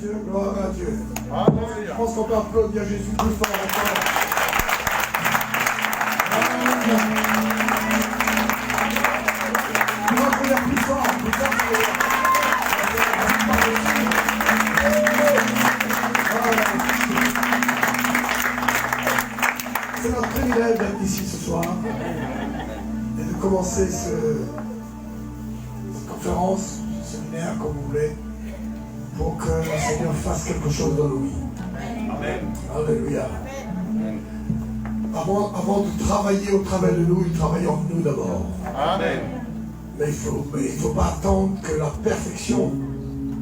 Dieu, gloire à Dieu. Je pense qu'on peut applaudir Jésus plus fort encore. On va applaudir plus fort. C'est notre privilège d'être ici ce soir et de commencer cette conférence, ce séminaire, comme vous voulez, pour que le Seigneur fasse quelque chose dans nos vies. Amen. Alléluia. Avant de travailler au travers de nous, il travaille en nous d'abord. Amen. Mais il ne faut pas attendre que la perfection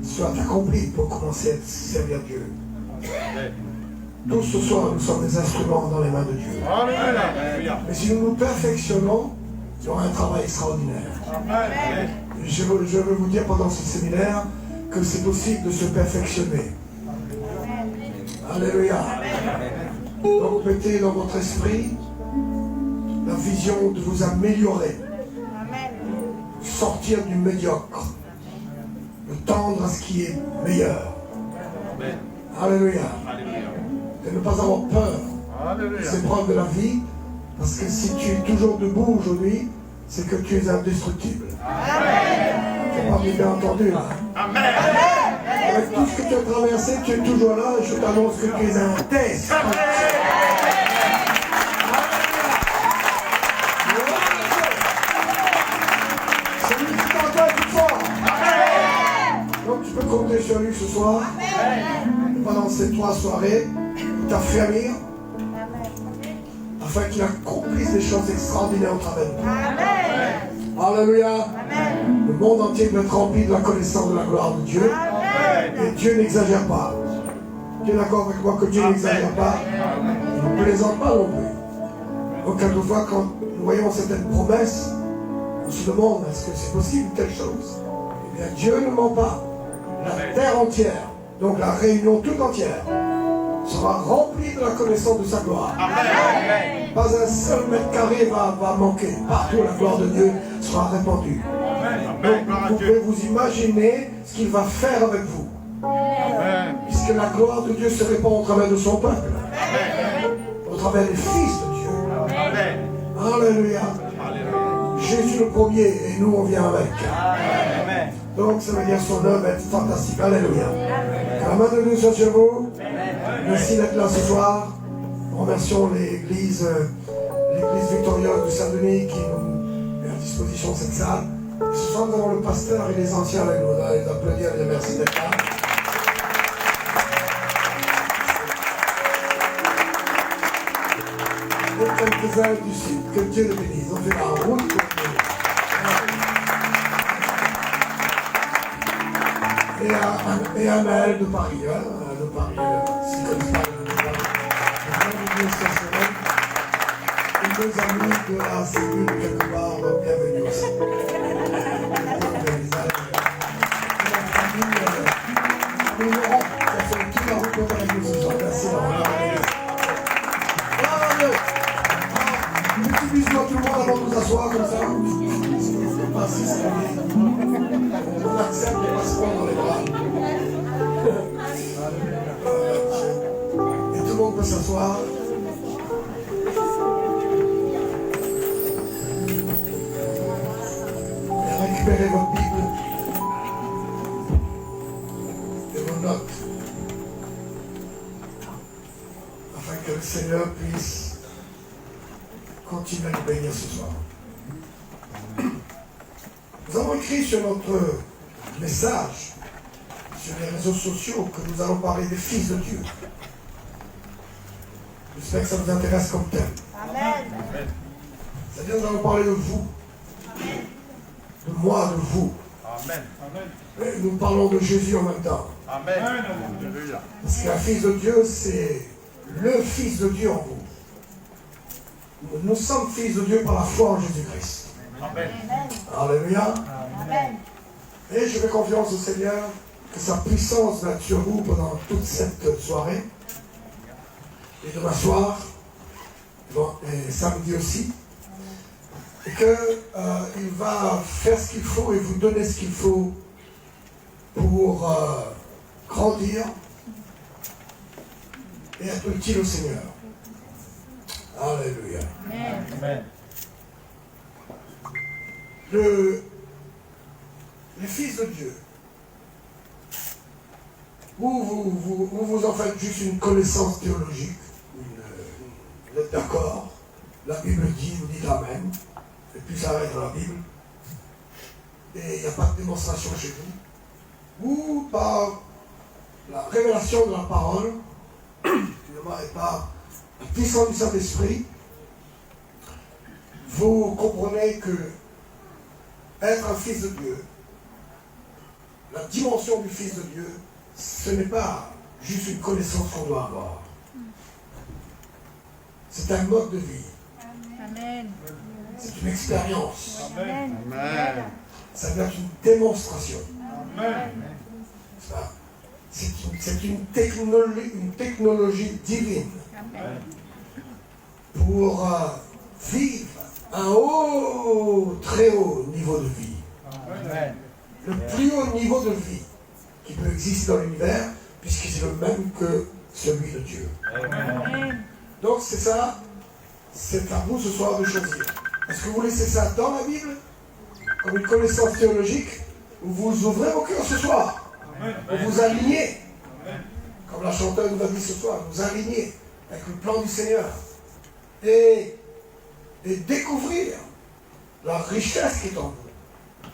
soit accomplie pour commencer à servir Dieu. Amen. Tous ce soir, nous sommes des instruments dans les mains de Dieu. Amen. Mais si nous nous perfectionnons, il y aura un travail extraordinaire. Amen. Je veux vous dire pendant ce séminaire que c'est possible de se perfectionner. Amen. Alléluia. Donc mettez dans votre esprit la vision de vous améliorer. Amen. Sortir du médiocre. De tendre à ce qui est meilleur. Amen. Alléluia. Et ne pas avoir peur des épreuves de la vie, parce que si tu es toujours debout aujourd'hui, c'est que tu es indestructible. Tu n'as pas bien entendu là. Amen. Avec tout ce que tu as traversé, tu es toujours là, et je t'annonce que tu es indestructible. C'est lui qui t'entend plus fort. Donc tu peux compter sur lui ce soir, pendant ces 3 soirées, t'affermir afin qu'il accomplisse des choses extraordinaires au travers de nous. Alléluia. Amen. Le monde entier doit être rempli de la connaissance de la gloire de Dieu. Amen. Et Dieu n'exagère pas. Tu es d'accord avec moi que Dieu n'exagère pas? Il ne plaisante pas non plus. Donc quelquefois quand nous voyons certaines promesses, on se demande est-ce que c'est possible une telle chose? Eh bien Dieu ne ment pas. La terre entière, donc la réunion toute entière, sera rempli de la connaissance de sa gloire. Amen. Pas un seul mètre carré va manquer. Partout la gloire de Dieu sera répandue. Amen. Donc vous pouvez vous imaginer ce qu'il va faire avec vous. Amen. Puisque la gloire de Dieu se répand au travers de son peuple. Amen. Au travers des fils de Dieu. Amen. Alléluia. Jésus le premier et nous on vient avec. Amen. Donc ça veut dire son œuvre est fantastique. Alléluia. Que la main de Dieu soit sur vous. Merci d'être là ce soir. Nous remercions l'église victorieuse de Saint-Denis qui nous met à disposition cette salle. Et ce soir, nous avons le pasteur et les anciens avec nous. On va les applaudir et les merci d'être là. Et quelques-uns du sud. Que Dieu le bénisse. On fait la route pour nous. Et à Maël de Paris. Hein, de Paris. Et nos amis de la cellule quelque part, bienvenue aussi. Nous Laurent, ça fait toute la route avec nous ce soir. Merci Laurent. Une petite bisou à tout le monde avant de nous asseoir comme ça. On accepte les passeports dans les bras. Et tout le monde peut s'asseoir. Et récupérez votre Bible et vos notes afin que le Seigneur puisse continuer à nous bénir ce soir. Nous avons écrit sur notre message sur les réseaux sociaux que nous allons parler des fils de Dieu. J'espère que ça vous intéresse comme thème. Amen. C'est-à-dire que nous allons parler de vous. Amen. De moi, de vous. Amen. Et nous parlons de Jésus en même temps. Amen. Parce qu'un fils de Dieu, c'est le fils de Dieu en vous. Nous sommes fils de Dieu par la foi en Jésus-Christ. Amen. Alléluia. Amen. Et je fais confiance au Seigneur que sa puissance va être sur vous pendant toute cette soirée. Et demain soir, et samedi aussi. Et qu'il va faire ce qu'il faut et vous donner ce qu'il faut pour grandir et être utile au Seigneur. Alléluia. Amen. Les fils de Dieu, vous en faites juste une connaissance théologique, vous êtes d'accord, la Bible dit, vous dites Amen, et puis ça arrête dans la Bible, et il n'y a pas de démonstration chez vous, ou par la révélation de la parole, et par la puissance du Saint-Esprit, vous comprenez que être un fils de Dieu, la dimension du fils de Dieu, ce n'est pas juste une connaissance qu'on doit avoir. C'est un mode de vie. Amen. C'est une expérience. Amen. Ça doit être une démonstration. Amen. C'est une technologie divine pour vivre un très haut niveau de vie. Amen. Le plus haut niveau de vie qui peut exister dans l'univers, puisque c'est le même que celui de Dieu. Amen. Donc c'est ça, c'est à vous ce soir de choisir. Est-ce que vous laissez ça dans la Bible, comme une connaissance théologique, ou vous ouvrez vos cœurs ce soir, ou vous alignez, comme la chanteuse nous a dit ce soir, vous alignez avec le plan du Seigneur, et découvrir la richesse qui est en vous.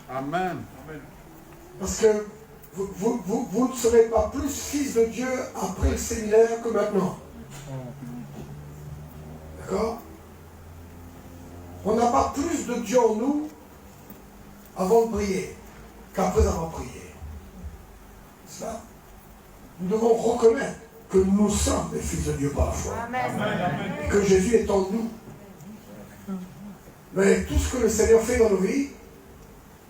Amen. Parce que vous ne serez pas plus fils de Dieu après le séminaire que maintenant. D'accord? On n'a pas plus de Dieu en nous avant de prier qu'après avoir prié. C'est ça? Nous devons reconnaître que nous sommes des fils de Dieu par la foi. Et que Jésus est en nous. Mais tout ce que le Seigneur fait dans nos vies,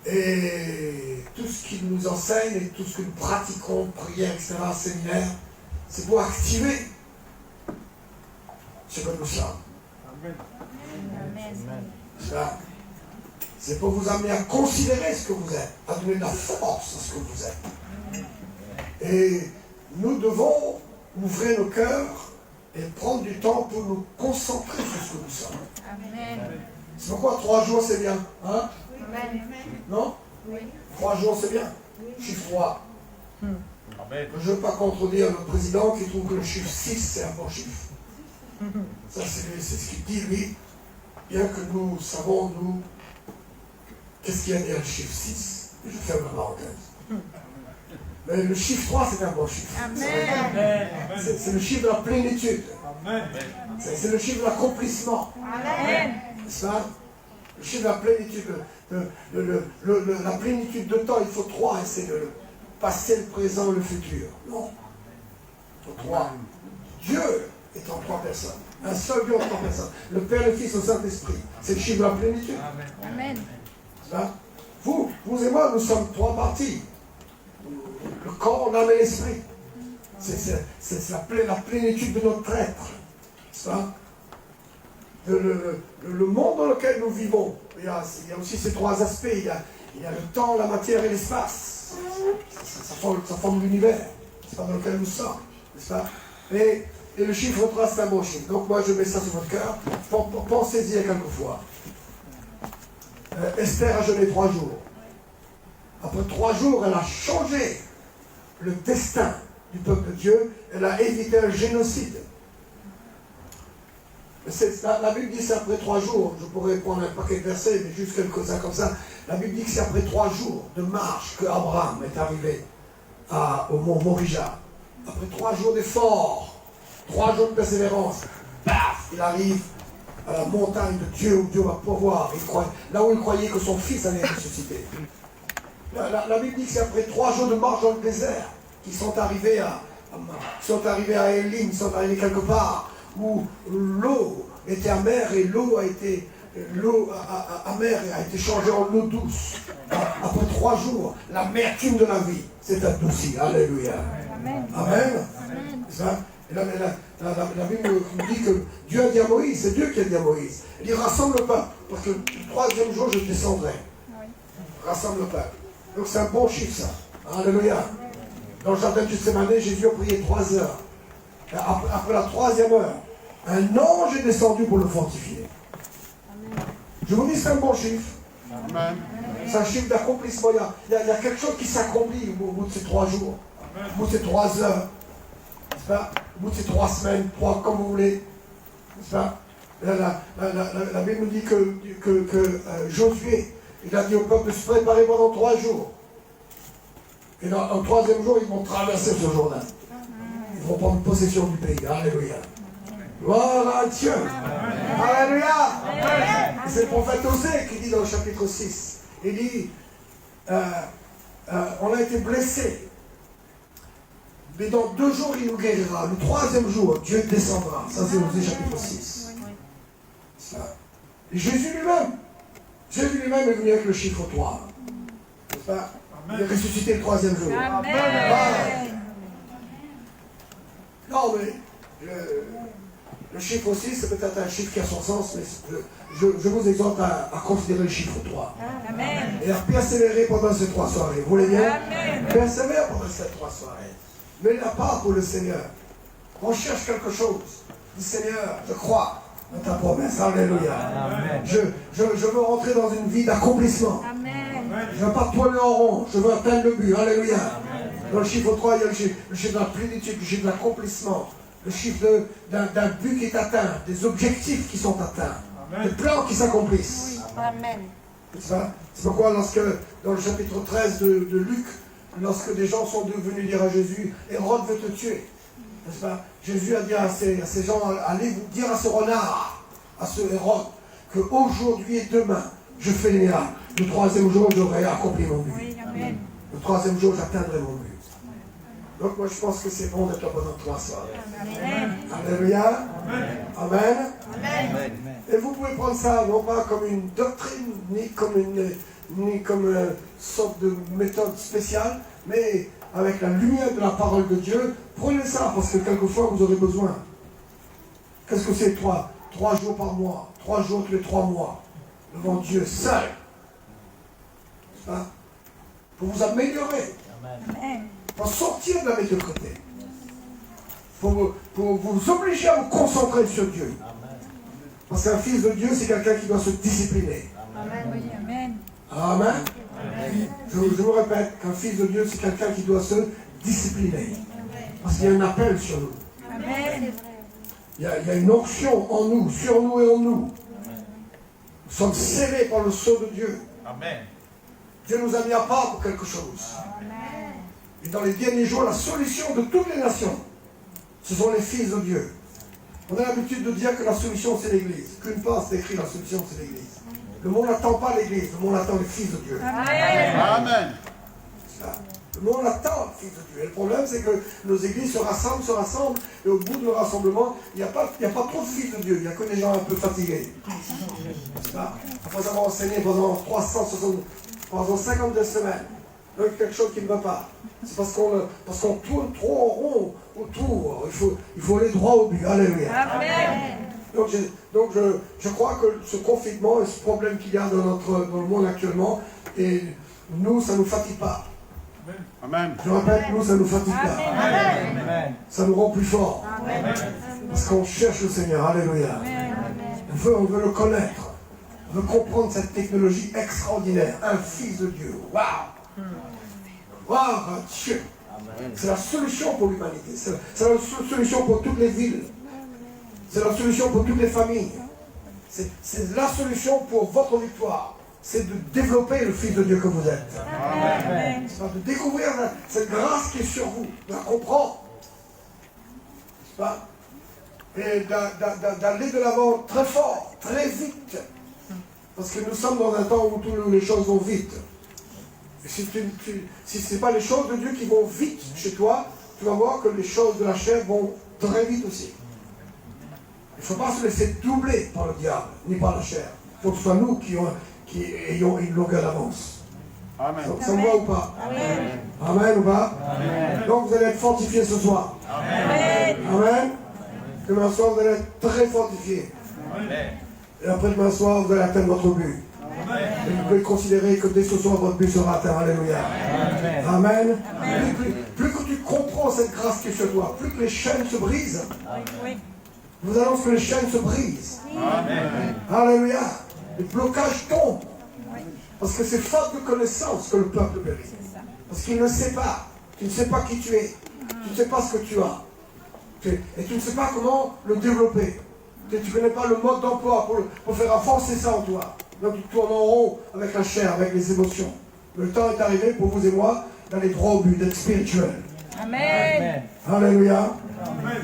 et tout ce qu'il nous enseigne, et tout ce que nous pratiquons, prière, etc., séminaire, c'est pour activer ce que nous sommes. Ça, c'est pour vous amener à considérer ce que vous êtes, à donner de la force à ce que vous êtes. Et nous devons ouvrir nos cœurs et prendre du temps pour nous concentrer sur ce que nous sommes. Amen. C'est pourquoi 3 jours c'est bien. Hein? Amen. Non? Oui. 3 jours c'est bien. Chiffre 3. Amen. Je ne veux pas contredire le président qui trouve que le chiffre 6 c'est un bon chiffre. Ça c'est ce qu'il dit lui. Bien que nous savons, nous, qu'est-ce qu'il y a derrière le chiffre 6? Je ferme la parenthèse. Mais le chiffre 3 c'est un bon chiffre. Amen. C'est le chiffre de la plénitude. Amen. C'est le chiffre de l'accomplissement. Amen. C'est ça? Le chiffre de la plénitude. La plénitude de temps, il faut 3, et c'est le passé, le présent, le futur. Non. Il faut 3. Dieu est en 3 personnes. Un seul Dieu en 3 personnes. Le Père, le Fils, le Saint-Esprit. C'est le chiffre de la plénitude. Amen. C'est ça? Vous et moi, nous sommes 3 parties. Le corps, l'âme et l'esprit. C'est la plénitude de notre être. C'est ça? Le monde dans lequel nous vivons, il y a aussi ces 3 aspects. Il y a le temps, la matière et l'espace. Ça forme l'univers. C'est pas dans lequel nous sommes. N'est-ce pas? Et le chiffre 3, c'est un bon chiffre. Donc moi, je mets ça sur votre cœur. Pensez-y à quelquefois. Esther a jeûné 3 jours. Après 3 jours, elle a changé le destin du peuple de Dieu. Elle a évité un génocide. La Bible dit que c'est après 3 jours. Je pourrais prendre un paquet de versets, mais juste quelques-uns comme ça. La Bible dit que c'est après 3 jours de marche que Abraham est arrivé au mont Morija. Après 3 jours d'effort, 3 jours de persévérance, paf, il arrive à la montagne de Dieu où Dieu va pourvoir. Là où il croyait que son fils allait ressusciter. La Bible dit que c'est après 3 jours de marche dans le désert qu'ils sont arrivés à Élim, ils sont arrivés quelque part où l'eau était amère et l'eau amère a été changée en eau douce. Après 3 jours, l'amertume de la vie s'est adoucie. Alléluia. Amen. Amen. Ça, la Bible nous dit que Dieu a dit à Moïse, c'est Dieu qui a dit à Moïse, il dit rassemble le peuple, parce que le 3e jour je descendrai. Oui. Rassemble le peuple. Donc c'est un bon chiffre ça. Alléluia. Dans le jardin de Gethsémane, Jésus a prié 3 heures. Et après la 3e heure, un ange est descendu pour le fortifier. Je vous dis, c'est un bon chiffre. Amen. C'est un chiffre d'accomplissement. Il y a quelque chose qui s'accomplit au bout de ces 3 jours, au bout de ces 3 heures, n'est-ce pas? Au bout de ces 3 semaines, 3 comme vous voulez. N'est-ce pas? La Bible nous dit que Josué, il a dit au peuple de se préparer pendant 3 jours. Et au 3e jour, ils vont traverser ce Jourdain. Ils vont prendre possession du pays. Alléluia. Gloire à Dieu. Alléluia. C'est le prophète Osée qui dit dans le chapitre 6. Il dit, on a été blessés. Mais dans 2 jours, il nous guérira. Le 3e jour, Dieu descendra. Ça, c'est Osée chapitre 6. Et Jésus lui-même est venu avec le chiffre 3. N'est-ce pas? Il est ressuscité le 3e jour. Amen. Non, mais le chiffre aussi, c'est peut-être un chiffre qui a son sens, mais je vous exhorte à considérer le chiffre 3. Amen. Et à persévérer pendant ces 3 soirées. Vous voulez bien? Amen. Persévère pendant ces 3 soirées. Mets la part pour le Seigneur. On cherche quelque chose. Dis Seigneur, je crois dans ta promesse. Alléluia. Amen. Je veux rentrer dans une vie d'accomplissement. Amen. Je ne veux pas tourner en rond. Je veux atteindre le but. Alléluia. Dans le chiffre 3, il y a le chiffre de la plénitude, le chiffre de l'accomplissement, le chiffre d'un but qui est atteint, des objectifs qui sont atteints, des plans qui s'accomplissent. Amen. C'est pourquoi lorsque, dans le chapitre 13 de Luc, lorsque des gens sont venus dire à Jésus, Hérode veut te tuer, n'est-ce pas? Jésus a dit à ces gens, allez vous dire à ce renard, à ce Hérode, qu'aujourd'hui et demain, je fais les miracles. Le 3e jour, j'aurai accompli mon but. Oui, amen. Le 3e jour, j'atteindrai mon but. Donc moi, je pense que c'est bon d'être là pendant 3 soirs. Amen. Alléluia. Amen. Amen. Et vous pouvez prendre ça, non pas comme une doctrine, ni comme une sorte de méthode spéciale, mais avec la lumière de la parole de Dieu. Prenez ça, parce que quelquefois, vous aurez besoin. Qu'est-ce que c'est 3 jours par mois, 3 jours tous les 3 mois, devant Dieu seul. Hein? Pour vous améliorer, Amen. pour sortir de la médiocrité, pour vous obliger à vous concentrer sur Dieu. Parce qu'un fils de Dieu, c'est quelqu'un qui doit se discipliner. Amen. Oui, amen. Amen. Je vous répète qu'un fils de Dieu, c'est quelqu'un qui doit se discipliner. Parce qu'il y a un appel sur nous. Amen. Il y a une onction en nous, sur nous et en nous. Nous sommes scellés par le sceau de Dieu. Amen. Dieu nous a mis à part pour quelque chose. Et dans les derniers jours, la solution de toutes les nations, ce sont les fils de Dieu. On a l'habitude de dire que la solution, c'est l'Église. Qu'une part, c'est écrit, la solution, c'est l'Église. Le monde n'attend pas l'Église, le monde attend les fils de Dieu. Amen. Amen. Le monde attend les fils de Dieu. Et le problème, c'est que nos églises se rassemblent, et au bout de le rassemblement, il n'y a pas trop de fils de Dieu, il n'y a que des gens un peu fatigués. Après avoir enseigné pendant 52 semaines, donc quelque chose qui ne va pas. C'est parce qu'on tourne trop en rond autour. Il faut aller droit au but. Alléluia. Amen. Donc je crois que ce confinement et ce problème qu'il y a dans le monde actuellement, et nous, ça ne nous fatigue pas. Amen. Je répète, nous, ça ne nous fatigue pas. Amen. Ça nous rend plus forts. Amen. Parce qu'on cherche le Seigneur. Alléluia. On veut le connaître. On veut comprendre cette technologie extraordinaire. Un fils de Dieu. Waouh! Waouh, Dieu! C'est la solution pour l'humanité. C'est la solution pour toutes les villes. C'est la solution pour toutes les familles. C'est la solution pour votre victoire. C'est de développer le Fils de Dieu que vous êtes. Amen. C'est de découvrir cette grâce qui est sur vous, de la comprendre. N'est-ce pas? Et d'aller de l'avant très fort, très vite. Parce que nous sommes dans un temps où toutes les choses vont vite. Et si ce n'est pas les choses de Dieu qui vont vite chez toi, tu vas voir que les choses de la chair vont très vite aussi. Il ne faut pas se laisser doubler par le diable, ni par la chair. Il faut que ce soit nous qui ayons une longueur d'avance. Amen. Ça vous va ou pas? Amen. Amen ou pas? Amen. Donc vous allez être fortifiés ce soir. Amen. Amen. Demain soir, vous allez être très fortifiés. Amen. Et après demain soir, vous allez atteindre votre but. Et vous pouvez considérer que dès ce soir, votre but sera atteint. Alléluia. Amen. Plus que tu comprends cette grâce qui est sur toi, plus que les chaînes se brisent. Oui. Je vous annonce que les chaînes se brisent. Amen. Alléluia. Les blocages tombent. Parce que c'est faute de connaissance que le peuple périt. Parce qu'il ne sait pas. Tu ne sais pas qui tu es. Tu ne sais pas ce que tu as. Et tu ne sais pas comment le développer. Tu ne connais pas le mode d'emploi pour faire avancer ça en toi. Donc tu tournes en rond avec la chair, avec les émotions. Le temps est arrivé pour vous et moi d'aller droit au but, d'être spirituel. Amen. Alléluia. Amen.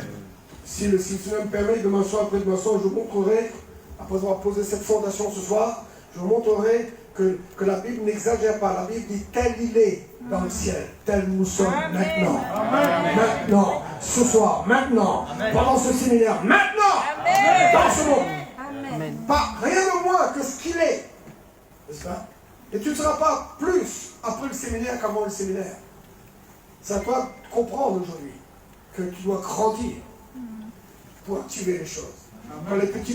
Si le Seigneur me permet, demain soir, après demain soir, je vous montrerai, après avoir posé cette fondation ce soir, je vous montrerai que la Bible n'exagère pas. La Bible dit tel il est dans le ciel, tel nous sommes maintenant. Maintenant, ce soir, maintenant, pendant ce séminaire, maintenant, dans ce monde. Pas rien de moins que ce qu'il est. N'est-ce pas? Et tu ne seras pas plus après le séminaire qu'avant le séminaire. C'est à toi de comprendre aujourd'hui que tu dois grandir pour activer les choses. Quand les petits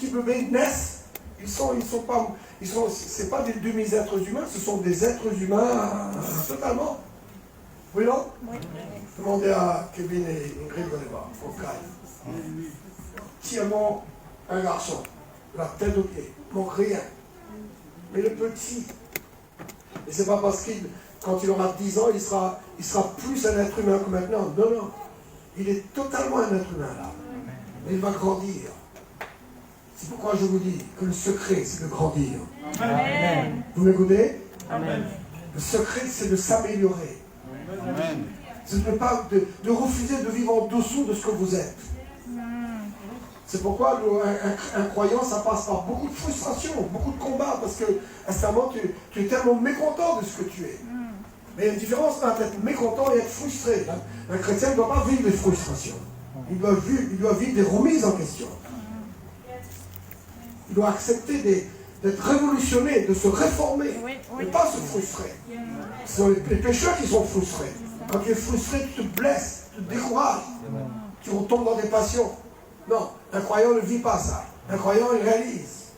bébés naissent, c'est pas des demi-êtres humains, ce sont des êtres humains totalement. Oui, non? Oui. Demandez à Kevin et Ingrid, vous allez voir, au calme. Entièrement un garçon, la tête aux pieds, manque rien. Mais le petit, et c'est pas parce qu'il, quand il aura 10 ans, il sera plus un être humain que maintenant. Non, non. Il est totalement un être humain là. Mais il va grandir. C'est pourquoi je vous dis que le secret, c'est de grandir. Amen. Vous m'écoutez? Amen. Le secret, c'est de s'améliorer. Amen. C'est de refuser de vivre en dessous de ce que vous êtes. C'est pourquoi un croyant, ça passe par beaucoup de frustration, beaucoup de combats, parce que à ce moment, tu es tellement mécontent de ce que tu es. Mais il y a une différence entre être mécontent et être frustré. Un chrétien ne doit pas vivre des frustrations. Il doit vivre des remises en question. Il doit accepter d'être révolutionné, de se réformer, et pas se frustrer. Ce sont les pécheurs qui sont frustrés. Quand tu es frustré, tu te blesses, tu te décourages, tu retombes dans des passions. Non, un croyant ne vit pas ça. Un croyant, il réalise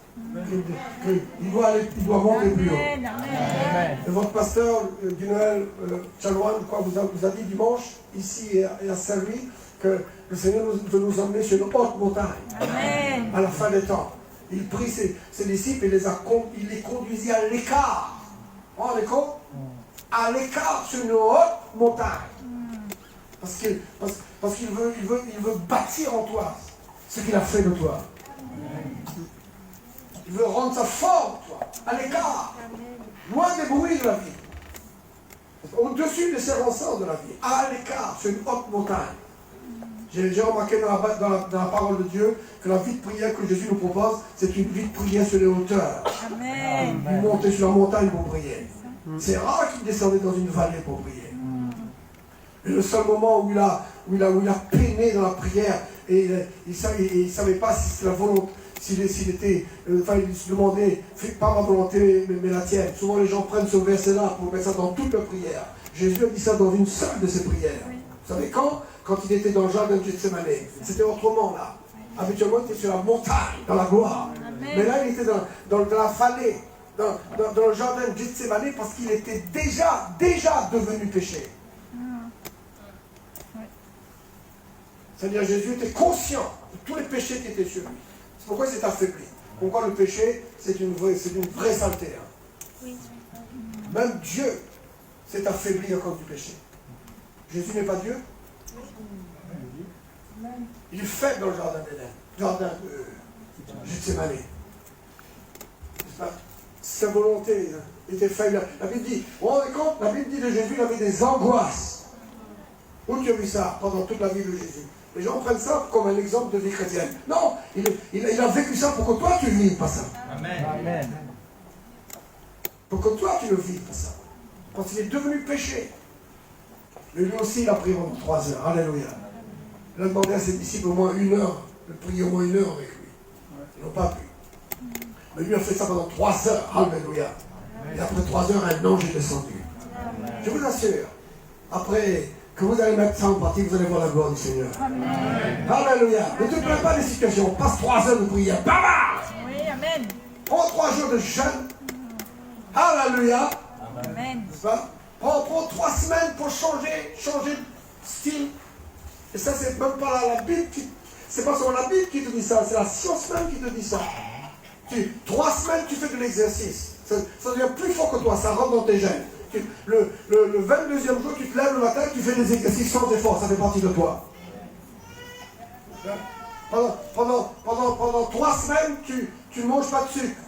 qu'il doit monter plus haut. Et votre pasteur du Noël, Chalouane, vous a dit dimanche, ici et à Saint-Louis, que le Seigneur veut nous emmener sur une haute montagne. Amen. À la fin des temps. Il prit ses disciples et il les conduisit à l'écart. Vous vous rendez compte? À l'écart sur une haute montagne. Parce qu'il veut bâtir en toi ce qu'il a fait de toi. Il veut rendre sa forme, toi, à l'écart, loin des bruits de la vie, au-dessus des circonstances de la vie, à l'écart, sur une haute montagne. J'ai remarqué dans la parole de Dieu que la vie de prière que Jésus nous propose, c'est une vie de prière sur les hauteurs. Amen. Il montait sur la montagne pour prier. C'est rare qu'il descendait dans une vallée pour prier. Et le seul moment où il a peiné dans la prière, et il ne savait pas si c'était la volonté, s'il était, il se demandait, fais pas ma volonté, mais la tienne. Souvent les gens prennent ce verset-là pour mettre ça dans toute leur prière. Jésus a dit ça dans une seule de ses prières. Vous savez quand? Quand il était dans le jardin de Gethsemane. C'était autrement là. Habituellement, il était sur la montagne, dans la gloire. Mais là, il était dans la vallée, dans le jardin de Gethsemane, parce qu'il était déjà devenu péché. C'est-à-dire Jésus était conscient de tous les péchés qui étaient sur lui. C'est pourquoi il s'est affaibli. Pourquoi le péché, c'est une vraie saleté. Même Dieu s'est affaibli à cause du péché. Jésus n'est pas Dieu. Il est faible dans le jardin d'Éden, jardin de Gethsemane. Sa volonté était faible. La Bible dit, vous vous rendez compte, la Bible dit de Jésus, il avait des angoisses. Où tu as vu ça pendant toute la vie de Jésus? Les gens prennent ça comme un exemple de vie chrétienne. Non, il a vécu ça pour que toi tu ne vives pas ça. Amen. Pour que toi tu ne vives pas ça. Quand il est devenu péché. Mais lui aussi il a prié pendant 3 heures. Alléluia. Il a demandé à ses disciples au moins 1 heure de prier au moins 1 heure avec lui. Ils n'ont pas pu. Mais lui a fait ça pendant 3 heures. Alléluia. Et après 3 heures, un ange est descendu. Je vous assure, après que vous allez mettre ça en pratique, vous allez voir la gloire du Seigneur. Alléluia. Ne te plains pas des situations. On passe 3 heures de prière. Baba! Oui, amen. Prends 3 jours de jeûne. Alléluia. Amen. N'est-ce pas? Prends 3 semaines pour changer de style. Et ça, c'est même pas la Bible c'est pas seulement la Bible qui te dit ça, c'est la science même qui te dit ça. 3 semaines, tu fais de l'exercice. Ça devient plus fort que toi, ça rentre dans tes gènes. Le 22e jour, tu te lèves le matin, tu fais des exercices sans effort, ça fait partie de toi. Pendant 3 semaines, tu ne manges pas de sucre.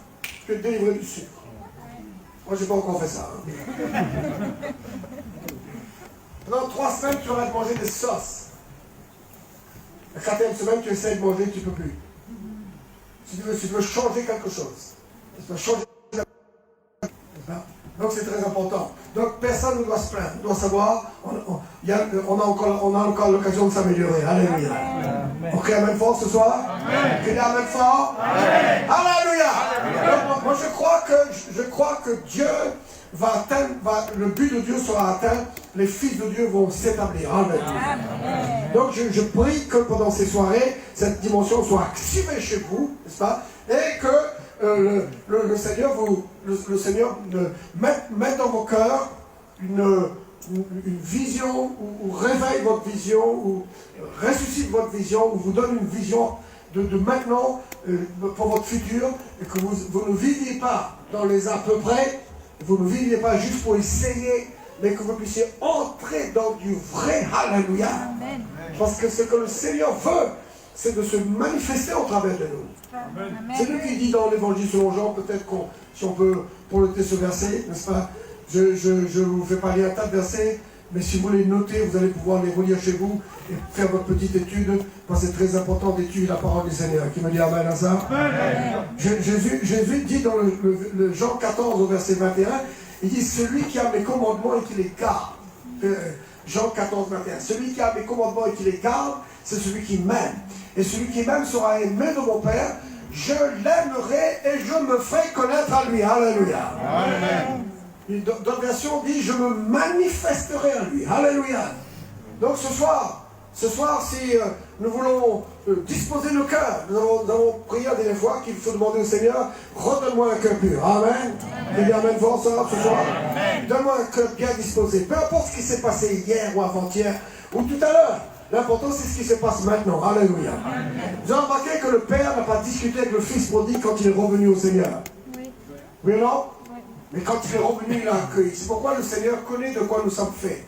Tu es délivré du sucre. Moi, je n'ai pas encore fait ça. Pendant 3 semaines, tu arrêtes de manger des sauces. La 4e semaine, tu essaies de manger, tu ne peux plus. Si tu veux changer quelque chose, tu veux changer. Donc c'est très important. Donc personne ne doit se plaindre. On doit savoir, on a encore l'occasion de s'améliorer. Alléluia. On crie Amen fort ce soir. Criez Amen fort. Amen. Alléluia. Donc, moi je crois que Dieu va atteindre, le but de Dieu sera atteint, les fils de Dieu vont s'établir. Amen. Donc je prie que pendant ces soirées, cette dimension soit activée chez vous, n'est-ce pas? Et que le Seigneur mette dans vos cœurs une vision, ou réveille votre vision, ou ressuscite votre vision, ou vous donne une vision de maintenant pour votre futur, et que vous ne viviez pas dans les à peu près, vous ne viviez pas juste pour essayer, mais que vous puissiez entrer dans du vrai. Alléluia. Parce que ce que le Seigneur veut, c'est de se manifester au travers de nous. C'est lui qui dit dans l'évangile selon Jean, peut-être si on peut prolonger ce verset, n'est-ce pas? Je ne vous fais pas lire un tas de versets, mais si vous les notez, vous allez pouvoir les relire chez vous et faire votre petite étude, parce que c'est très important d'étudier la parole du Seigneur. Qui me dit Amen à ça? Jésus dit dans le Jean 14 au verset 21, il dit, celui qui a mes commandements et qui les garde. Jean 14, 21. Celui qui a mes commandements et qui les garde, c'est celui qui m'aime. Et celui qui m'aime sera aimé de mon Père. Je l'aimerai et je me ferai connaître à lui. Alléluia. Amen. D'autres versions disent, je me manifesterai à lui. Alléluia. Donc ce soir, si nous voulons disposer nos cœurs, nous avons prié la dernière fois qu'il faut demander au Seigneur, redonne-moi un cœur pur. Amen. Et bien, amen, fort, ce soir. Donne-moi un cœur bien disposé. Peu importe ce qui s'est passé hier ou avant-hier ou tout à l'heure. L'important, c'est ce qui se passe maintenant. Alléluia. Vous avez remarqué que le Père n'a pas discuté avec le Fils prodigue quand il est revenu au Seigneur. Oui ou non? Mais quand il est revenu, il l'a accueilli. C'est pourquoi le Seigneur connaît de quoi nous sommes faits.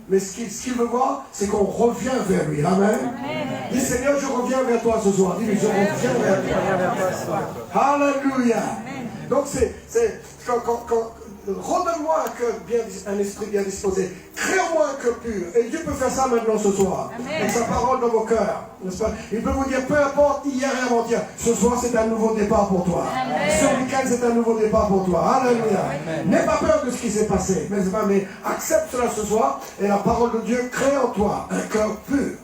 Mais ce qu'il veut voir, c'est qu'on revient vers lui. Amen. Dis Seigneur, je reviens vers toi ce soir. Dis-lui, je reviens vers toi. Alléluia. Donc redonne-moi un esprit bien disposé. Crée-moi un cœur pur. Et Dieu peut faire ça maintenant ce soir. Avec sa parole dans vos cœurs. N'est-ce pas? Il peut vous dire, peu importe hier et avant-hier, ce soir c'est un nouveau départ pour toi. Ce week-end c'est un nouveau départ pour toi. Alléluia. N'aie pas peur de ce qui s'est passé. Mais accepte cela ce soir. Et la parole de Dieu crée en toi un cœur pur.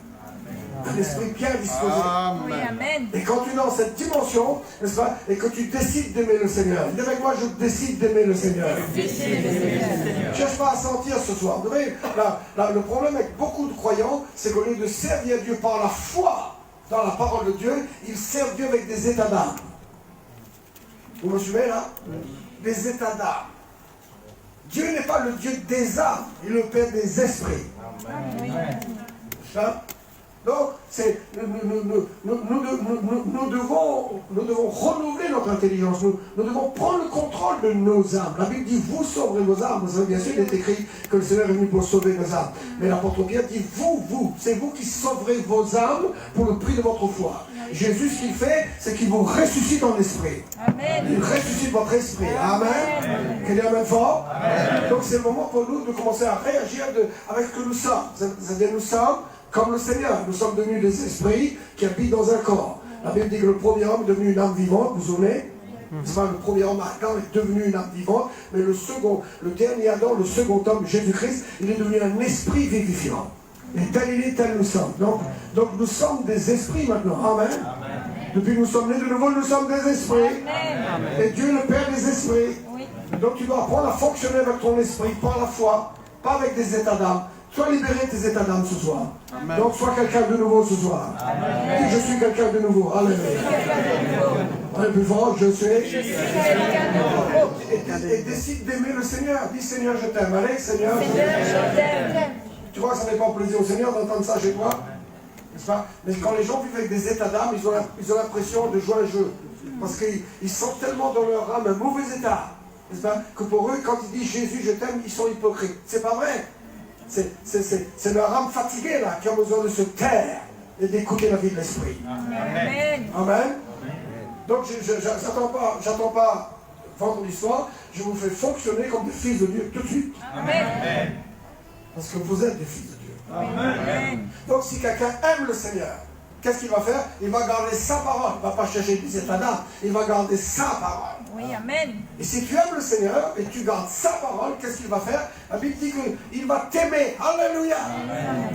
Un esprit bien disposé. Amen. Et quand tu es dans cette dimension, n'est-ce pas, et que tu décides d'aimer le Seigneur. Dis avec moi, je décide d'aimer le Seigneur. Je ne cherche pas à sentir ce soir. Vous savez, le problème avec beaucoup de croyants, c'est qu'au lieu de servir Dieu par la foi dans la parole de Dieu, ils servent Dieu avec des états d'âme. Vous me suivez là? Des états d'âme. Dieu n'est pas le Dieu des âmes, il est le Père des esprits. Ça? Donc, nous devons renouveler notre intelligence. Nous devons prendre le contrôle de nos âmes. La Bible dit, vous sauverez vos âmes. Vous savez, bien sûr, il est écrit que le Seigneur est venu pour sauver nos âmes. Mais l'apôtre Pierre dit, c'est vous qui sauverez vos âmes pour le prix de votre foi. Jésus, ce qu'il fait, c'est qu'il vous ressuscite en esprit. Amen. Il ressuscite votre esprit. Amen. Qu'il y ait Amen fort. Amen. Donc, c'est le moment pour nous de commencer à réagir avec ce que nous sommes. C'est-à-dire, nous sommes comme le Seigneur, nous sommes devenus des esprits qui habitent dans un corps. La Bible dit que le premier homme est devenu une âme vivante, vous vous souvenez? C'est pas le premier homme, Adam, est devenu une âme vivante, mais le dernier Adam, le second homme, Jésus-Christ, il est devenu un esprit vivifiant. Et tel il est, tel nous sommes. Donc nous sommes des esprits maintenant. Amen. Depuis que nous sommes nés de nouveau, nous sommes des esprits. Amen. Et Dieu est le Père des esprits. Oui. Donc tu dois apprendre à fonctionner avec ton esprit par la foi, pas avec des états d'âme. Sois libéré de tes états d'âme ce soir. Amen. Donc sois quelqu'un de nouveau ce soir. Dis, je suis quelqu'un de nouveau. Alléluia. Un plus fort, je suis. Et décide d'aimer le Seigneur. Dis Seigneur, je t'aime. Allez, Seigneur. Tu vois que ça n'est pas plaisir au Seigneur d'entendre ça chez toi. N'est-ce pas? Mais quand les gens vivent avec des états d'âme, ils ont l'impression de jouer un jeu. Parce qu'ils sentent tellement dans leur âme un mauvais état. N'est-ce pas? Que pour eux, quand ils disent Jésus, je t'aime, ils sont hypocrites. C'est pas vrai. C'est leur âme fatiguée là qui a besoin de se taire et d'écouter la vie de l'esprit. Amen. Amen. Donc j'attends pas vendredi soir, je vous fais fonctionner comme des fils de Dieu tout de suite. Amen. Parce que vous êtes des fils de Dieu. Amen. Donc si quelqu'un aime le Seigneur, qu'est-ce qu'il va faire? Il va garder sa parole. Il ne va pas chercher des états d'âme. Il va garder sa parole. Oui, amen. Et si tu aimes le Seigneur et tu gardes sa parole, qu'est-ce qu'il va faire? La Bible dit qu'il va t'aimer. Alléluia.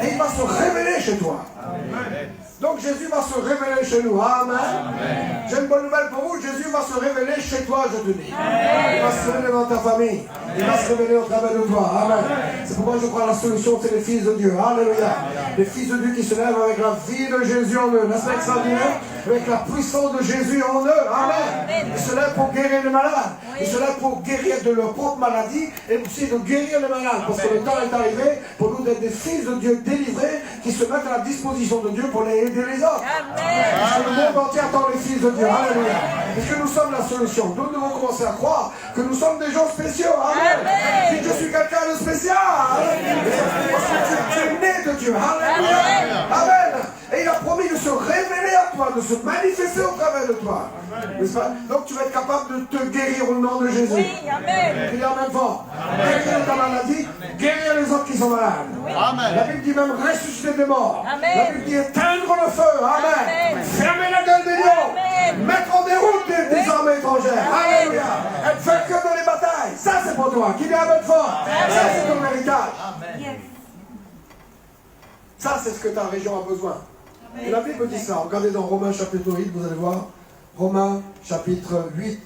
Et il va se révéler chez toi. Amen. Donc Jésus va se révéler chez nous. Amen. J'ai une bonne nouvelle pour vous. Jésus va se révéler chez toi, je te dis. Il va se révéler dans ta famille. Il va se révéler au travers de toi. Amen. C'est pourquoi je crois la solution, c'est les fils de Dieu. Alléluia. Les fils de Dieu qui se lèvent avec la vie de Jésus en eux. N'est-ce pas extraordinaire? Avec la puissance de Jésus en eux. Amen. Ils se lèvent pour guérir les malades. Ils se lèvent pour guérir de leur propre maladie et aussi de guérir les malades. Parce que le temps est arrivé pour nous d'être des fils de Dieu délivrés qui se mettent à la disposition de Dieu pour les aider les autres. Parce que le monde entier attend les fils de Dieu. Alléluia. Parce que nous sommes la solution. Nous devons commencer à croire que nous sommes des gens spéciaux. Amen. Dites, je suis quelqu'un de spécial. Parce que tu es né de Dieu. Alléluia. Amen. Et il a promis de se révéler à toi, de se manifester au travers de toi. N'est-ce pas? Donc tu vas être capable de te guérir au nom de Jésus. Oui, amen. Il est en même temps. Guérir ta maladie, guérir les autres qui sont malades. Amen. La Bible dit même ressusciter des morts. Amen. La Bible dit éteindre le feu. Amen. Amen. Fermer la gueule des lions. Amen. Mettre en déroute des armées étrangères. Amen. Alléluia. Être vainqueur dans les batailles. Ça c'est pour toi. Qui vient à mettre fort. Ça c'est ton héritage. Yes. Ça c'est ce que ta région a besoin. Et la Bible dit ça. Regardez dans Romains chapitre 8, vous allez voir. Romains chapitre 8.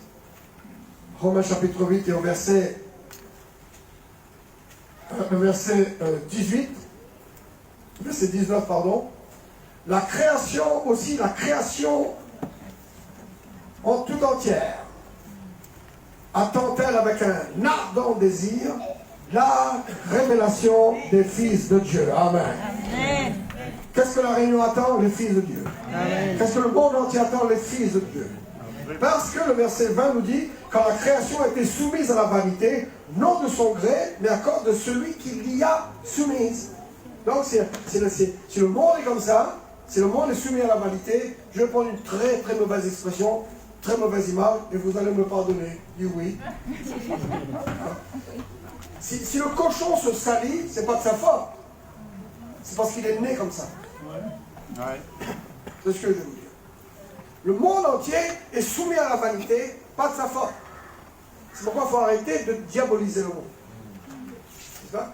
Romains chapitre 8 et au verset 18. Verset 19, pardon. La création aussi, la création en tout entière attend-elle avec un ardent désir la révélation des fils de Dieu. Amen. Amen. Qu'est-ce que la réunion attend? Les fils de Dieu. Qu'est-ce que le monde entier attend? Les fils de Dieu. Parce que le verset 20 nous dit, quand la création a été soumise à la vanité, non de son gré, mais à cause de celui qui l'y a soumise. Donc si le monde est comme ça, si le monde est soumis à la vanité, je vais prendre une très très mauvaise expression, très mauvaise image, et vous allez me pardonner. Dis oui. Si le cochon se salit, c'est pas de sa faute. C'est parce qu'il est né comme ça. Ouais. C'est ce que je veux dire. Le monde entier est soumis à la vanité, pas de sa faute. C'est pourquoi il faut arrêter de diaboliser le monde. C'est ça?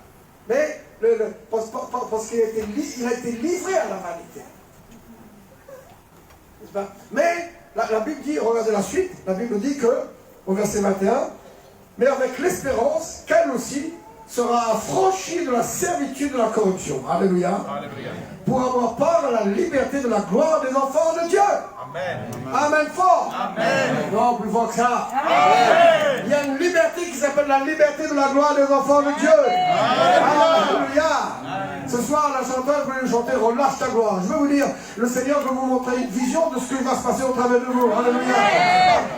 Mais parce qu'il a été livré à la vanité. N'est-ce pas? Mais la Bible dit, regardez la suite, la Bible dit que, au verset 21, mais avec l'espérance qu'elle aussi sera affranchie de la servitude de la corruption. Alléluia. Alléluia. Pour avoir part à la liberté de la gloire des enfants de Dieu. Amen. Amen fort. Amen. Non, plus fort que ça. Amen. Il y a une liberté qui s'appelle la liberté de la gloire des enfants de Dieu. Alléluia. Ce soir, la chanteuse voulait chanter Relâche ta gloire. Je veux vous dire, le Seigneur veut vous montrer une vision de ce qui va se passer au travers de vous. Alléluia.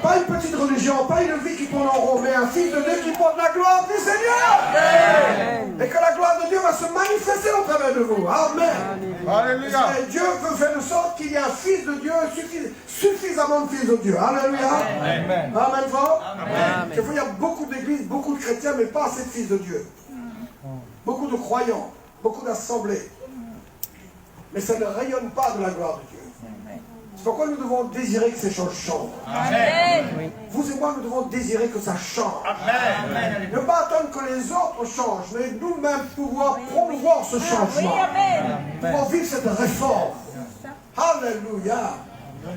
Pas une petite religion, pas une vie qui tourne en rond, mais un fils de Dieu qui porte la gloire du Seigneur. Et que la gloire de Dieu va se manifester au travers de vous. Amen. Alléluia. Et Dieu veut faire de sorte qu'il y ait un fils de Dieu, suffisamment de fils de Dieu. Alléluia. Amen. Amen fort. Amen. Il y a beaucoup d'églises, beaucoup de chrétiens, mais pas assez de fils de Dieu. Beaucoup de croyants, beaucoup d'assemblées. Mais ça ne rayonne pas de la gloire de Dieu. C'est pourquoi nous devons désirer que ces choses changent. Amen. Vous et moi, nous devons désirer que ça change. Amen. Ne pas attendre que les autres changent, mais nous-mêmes pouvoir promouvoir ce Oui, changement. amen. Pouvoir vivre cette réforme. Alléluia.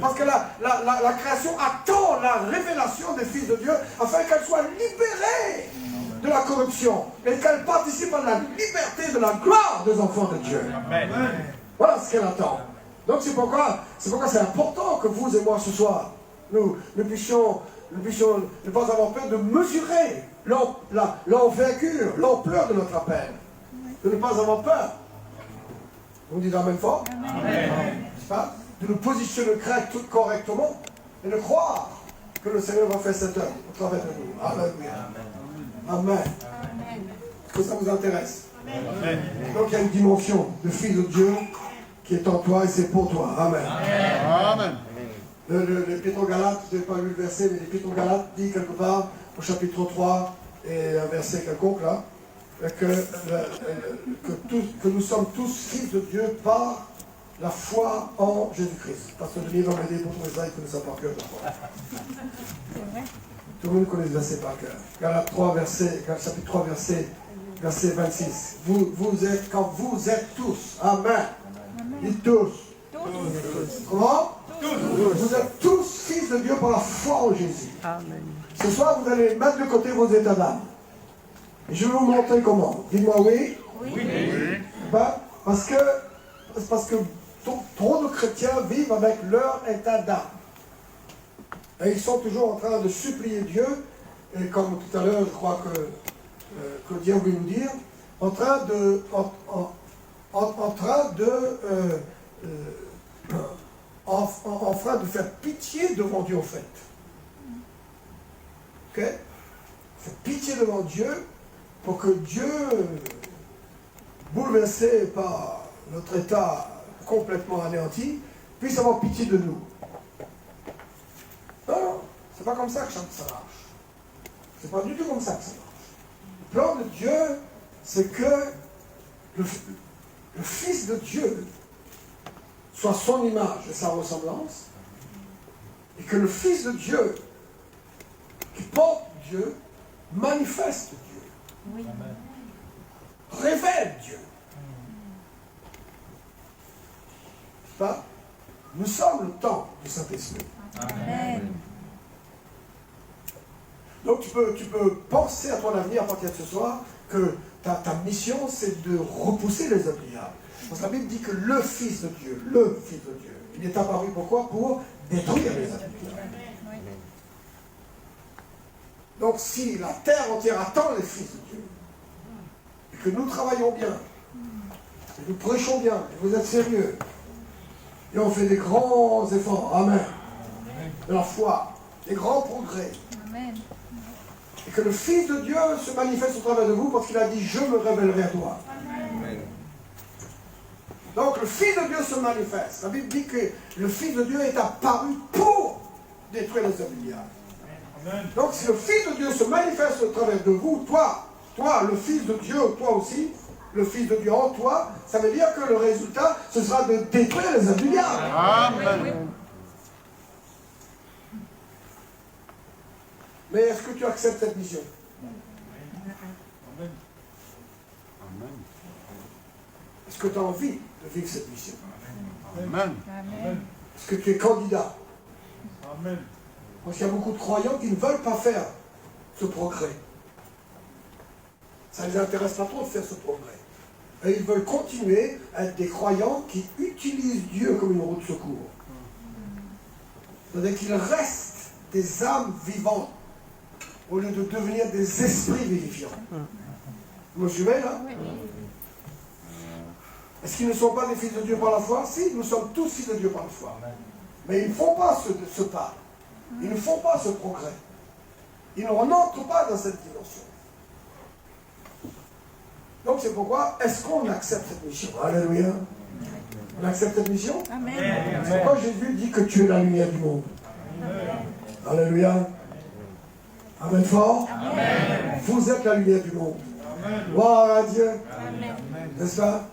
Parce que la création attend la révélation des fils de Dieu afin qu'elle soit libérée de la corruption, et qu'elle participe à la liberté de la gloire des enfants de Dieu. Amen. Voilà ce qu'elle attend. Donc c'est pourquoi c'est important que vous et moi ce soir, nous puissions ne pas avoir peur de mesurer l'envergure, l'ampleur de notre appel. De ne pas avoir peur. On dit amen fort. N'est-ce pas? De nous positionner correctement et de croire que le Seigneur va faire cette œuvre au travers de nous. Alléluia. Amen. Est-ce que ça vous intéresse? Amen. Donc il y a une dimension de fils de Dieu qui est en toi et c'est pour toi. Amen. Amen. L'Épître aux Galates, je n'ai pas lu le verset, mais l'Épître aux Galates dit quelque part au chapitre 3 et un verset quelconque là, que nous sommes tous fils de Dieu par la foi en Jésus-Christ. Parce que Denis va m'aider pour trouver ça, il connaît ça par cœur. Tout le monde connaît ce verset par cœur. Galates 3, chapitre 3, verset 26. Vous êtes, quand vous êtes tous, amen. Dites tous. Comment? Vous êtes tous fils de Dieu par la foi en Jésus. Amen. Ce soir, vous allez mettre de côté vos états d'âme. Et je vais vous montrer comment. Dites-moi oui. Oui. Ben, parce que trop de chrétiens vivent avec leur état d'âme. Et ils sont toujours en train de supplier Dieu, et comme tout à l'heure, je crois que Dieu voulait nous dire, en train de faire pitié devant Dieu, en fait. Ok? Faire pitié devant Dieu pour que Dieu, bouleversé par notre état complètement anéanti, puisse avoir pitié de nous. Non, c'est pas comme ça que ça marche. C'est pas du tout comme ça que ça marche. Le plan de Dieu, c'est que le Fils de Dieu soit son image et sa ressemblance, et que le Fils de Dieu, qui porte Dieu, manifeste Dieu. Oui. Révèle Dieu. Pas? Nous sommes le temple du Saint-Esprit. Amen. Donc tu peux penser à ton avenir à partir de ce soir que ta mission c'est de repousser les impliables. Parce que la Bible dit que le Fils de Dieu, il est apparu pourquoi? Pour détruire les impliables. Donc si la terre entière attend les Fils de Dieu, et que nous travaillons bien, et nous prêchons bien, et vous êtes sérieux, et on fait des grands efforts, amen, de la foi, des grands progrès, Amen. et que le Fils de Dieu se manifeste au travers de vous parce qu'il a dit « Je me révélerai à toi ». Donc le Fils de Dieu se manifeste. La Bible dit que le Fils de Dieu est apparu pour détruire les œuvres du diable. Donc si le Fils de Dieu se manifeste au travers de vous, toi, le Fils de Dieu, toi aussi, le Fils de Dieu en toi, ça veut dire que le résultat, ce sera de détruire les œuvres du diable. Amen. Mais est-ce que tu acceptes cette mission? Amen. Est-ce que tu as envie de vivre cette mission? Amen. Amen. Est-ce que tu es candidat? Amen. Parce qu'il y a beaucoup de croyants qui ne veulent pas faire ce progrès. Ça ne les intéresse pas trop de faire ce progrès. Et ils veulent continuer à être des croyants qui utilisent Dieu comme une roue de secours. C'est-à-dire qu'ils restent des âmes vivantes au lieu de devenir des esprits vivifiants. Vous me suivez là? Est-ce qu'ils ne sont pas des fils de Dieu par la foi? Si, nous sommes tous fils de Dieu par la foi. Mais ils ne font pas ce pas. Ils ne font pas ce progrès. Ils ne rentrent pas dans cette dimension. Donc c'est pourquoi, est-ce qu'on accepte cette mission? Alléluia. On accepte cette mission? Amen. C'est pourquoi Jésus dit que tu es la lumière du monde. Alléluia. Amen fort. Amen. Vous êtes la lumière du monde. Gloire à Dieu. Amen. N'est-ce pas?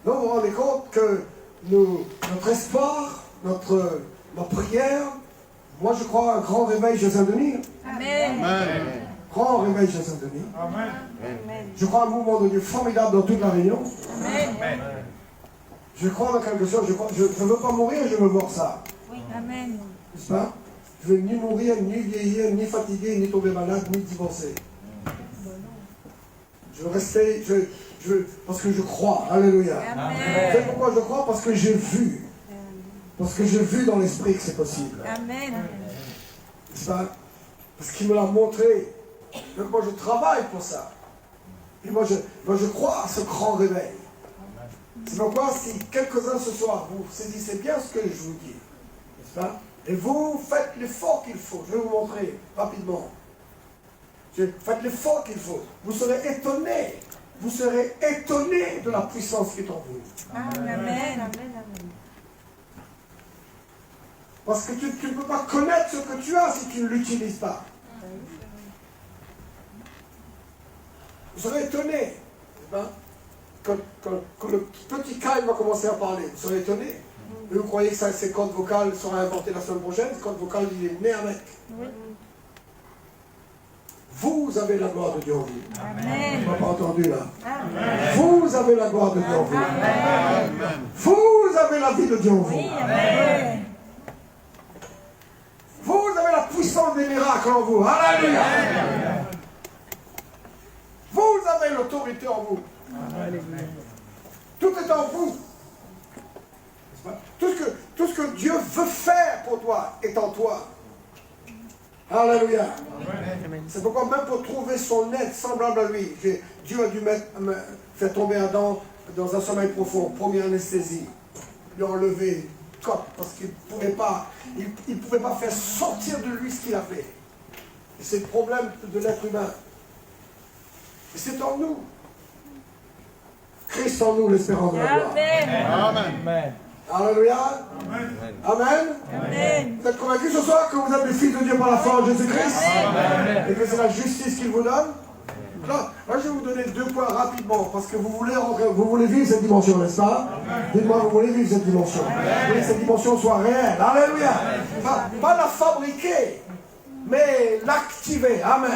Donc vous vous rendez compte que notre espoir, notre prière, moi je crois à un grand réveil chez Saint-Denis. Amen. Amen. Grand réveil chez Saint-Denis. Amen. Je crois à un mouvement de Dieu formidable dans toute la Réunion. Amen. Je crois dans quelque chose, je ne veux pas mourir, je veux voir ça. Amen. N'est-ce pas? Je ne veux ni mourir, ni vieillir, ni fatiguer, ni tomber malade, ni divorcer. Je veux rester, parce que je crois. Alléluia. Amen. C'est pourquoi je crois, parce que j'ai vu. Parce que j'ai vu dans l'esprit que c'est possible. Amen. N'est-ce pas? Parce qu'il me l'a montré. Donc moi je travaille pour ça. Et moi je crois à ce grand réveil. C'est pourquoi si quelques-uns ce soir, vous saisissez bien ce que je vous dis, n'est-ce pas? Et vous faites l'effort qu'il faut. Je vais vous montrer rapidement. Faites l'effort qu'il faut. Vous serez étonnés. Vous serez étonnés de la puissance qui est en vous. Amen. Parce que tu ne peux pas connaître ce que tu as si tu ne l'utilises pas. Vous serez étonnés. Quand le petit Kyle va commencer à parler, vous serez étonnés. Et vous croyez que ces cordes vocales seront inventées la semaine prochaine? Ces cordes vocales, il est né avec. Oui. Vous avez la gloire de Dieu en vous. Amen. On n'a pas entendu là. Amen. Vous avez la gloire de Dieu en vous. Amen. Vous avez la vie de Dieu en vous. Oui, amen. Vous avez la puissance des miracles en vous. Alléluia. Vous avez l'autorité en vous. Tout est en vous. Tout ce que Dieu veut faire pour toi est en toi. Alléluia. C'est pourquoi même pour trouver son aide semblable à lui, Dieu a dû me faire tomber Adam dans un sommeil profond, première anesthésie. Lui enlever une cote parce qu'il ne pouvait pas faire sortir de lui ce qu'il a fait. Et c'est le problème de l'être humain. Et c'est en nous. Christ en nous, l'espérance de la gloire. Amen. Amen. Alléluia. Amen. Amen. Vous êtes convaincus ce soir que vous êtes les fils de Dieu par la foi en Jésus-Christ? Et que c'est la justice qu'il vous donne? Là, je vais vous donner 2 points rapidement, parce que vous voulez vivre cette dimension, n'est-ce pas? Dites-moi, vous voulez vivre cette dimension. Vous voulez que cette dimension soit réelle. Alléluia. Pas la fabriquer, mais l'activer. Amen.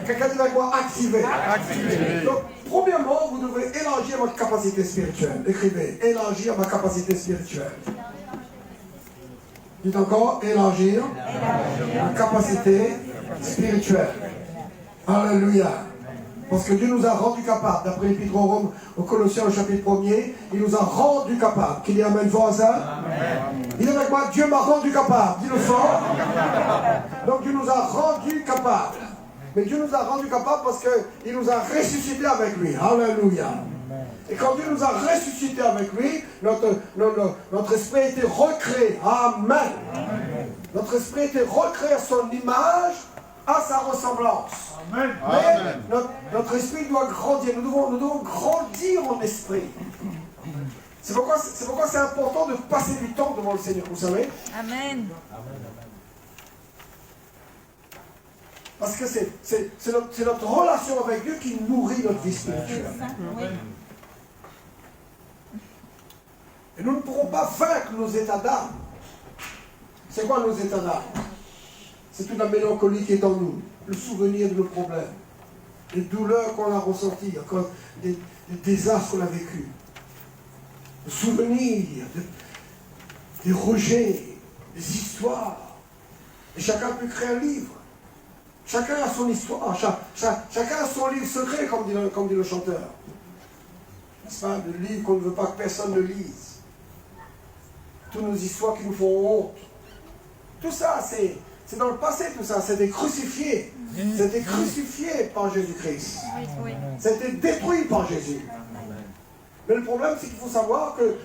Quelqu'un dit avec moi, activer. Donc, premièrement, vous devez élargir votre capacité spirituelle. Écrivez, élargir ma capacité spirituelle. Dites encore, élargir ma capacité spirituelle. Alléluia. Parce que Dieu nous a rendus capables, d'après l'Épître aux Romains, au Colossiens au chapitre 1er, il nous a rendus capables. Qu'il y ait amen fort à ça? Dis avec moi, Dieu m'a rendu capable. Dis-le fort. Donc Dieu nous a rendus capables. Mais Dieu nous a rendus capables parce qu'il nous a ressuscités avec lui. Alléluia. Et quand Dieu nous a ressuscités avec lui, notre esprit a été recréé. Amen. Notre esprit a été recréé à son image, à sa ressemblance. Amen. Mais notre esprit doit grandir. Nous devons grandir en esprit. C'est pourquoi c'est important de passer du temps devant le Seigneur, vous savez. Amen. Parce que c'est notre relation avec Dieu qui nourrit notre vie spirituelle. Oui. Et nous ne pourrons pas vaincre nos états d'âme. C'est quoi nos états d'âme? C'est toute la mélancolie qui est en nous, le souvenir de nos problèmes, les douleurs qu'on a ressenties, encore des désastres qu'on a vécus, le souvenir des rejets, des histoires. Et chacun peut créer un livre. Chacun a son histoire, chacun a son livre secret, comme dit le chanteur. N'est-ce pas? Le livre qu'on ne veut pas que personne ne lise. Toutes nos histoires qui nous font honte. Tout ça, c'est dans le passé, tout ça. C'était crucifié. C'était crucifié par Jésus-Christ. Oui. C'était détruit par Jésus. Mais le problème, c'est qu'il faut savoir que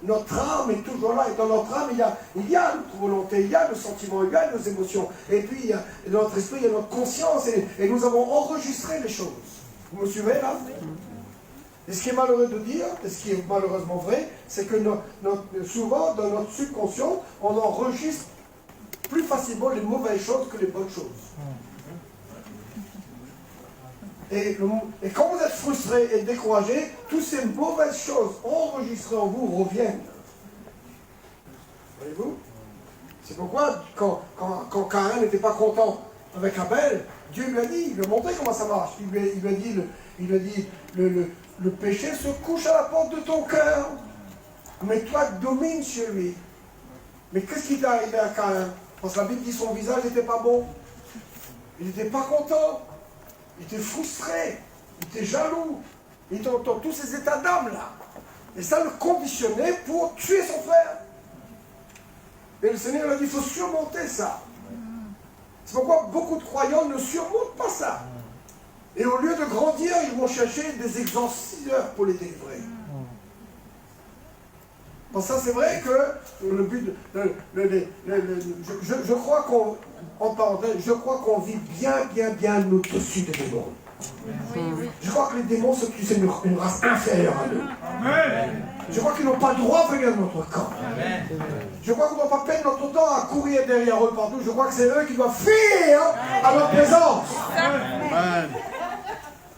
notre âme est toujours là. Et dans notre âme, il y a notre volonté, il y a nos sentiments, il y a nos émotions. Et puis, il y a dans notre esprit, il y a notre conscience. Et nous avons enregistré les choses. Vous me suivez là? Et ce qui est malheureux de dire, et ce qui est malheureusement vrai, c'est que souvent, dans notre subconscient, on enregistre plus facilement les mauvaises choses que les bonnes choses. Et quand vous êtes frustré et découragé, toutes ces mauvaises choses enregistrées en vous reviennent. Voyez-vous? C'est pourquoi, quand Caïn n'était pas content avec Abel, Dieu lui a dit, il lui a montré comment ça marche. Il lui a dit, le péché se couche à la porte de ton cœur, mais toi domine sur lui. Mais qu'est-ce qui est arrivé à Caïn? Parce que la Bible dit que son visage n'était pas bon. Il n'était pas content. Il était frustré. il était jaloux, il était dans tous ces états d'âme là. Et ça le conditionnait pour tuer son frère. Et le Seigneur a dit, il faut surmonter ça. C'est pourquoi beaucoup de croyants ne surmontent pas ça. Et au lieu de grandir, ils vont chercher des exorciseurs pour les délivrer. Bon, ça c'est vrai que le but, je crois qu'on, en parenthèse, je crois qu'on vit bien au-dessus des démons. Je crois que les démons, c'est une race inférieure à nous. Je crois qu'ils n'ont pas le droit de venir dans notre camp. Je crois qu'on ne doit pas perdre notre temps à courir derrière eux partout. Je crois que c'est eux qui doivent fuir à notre présence.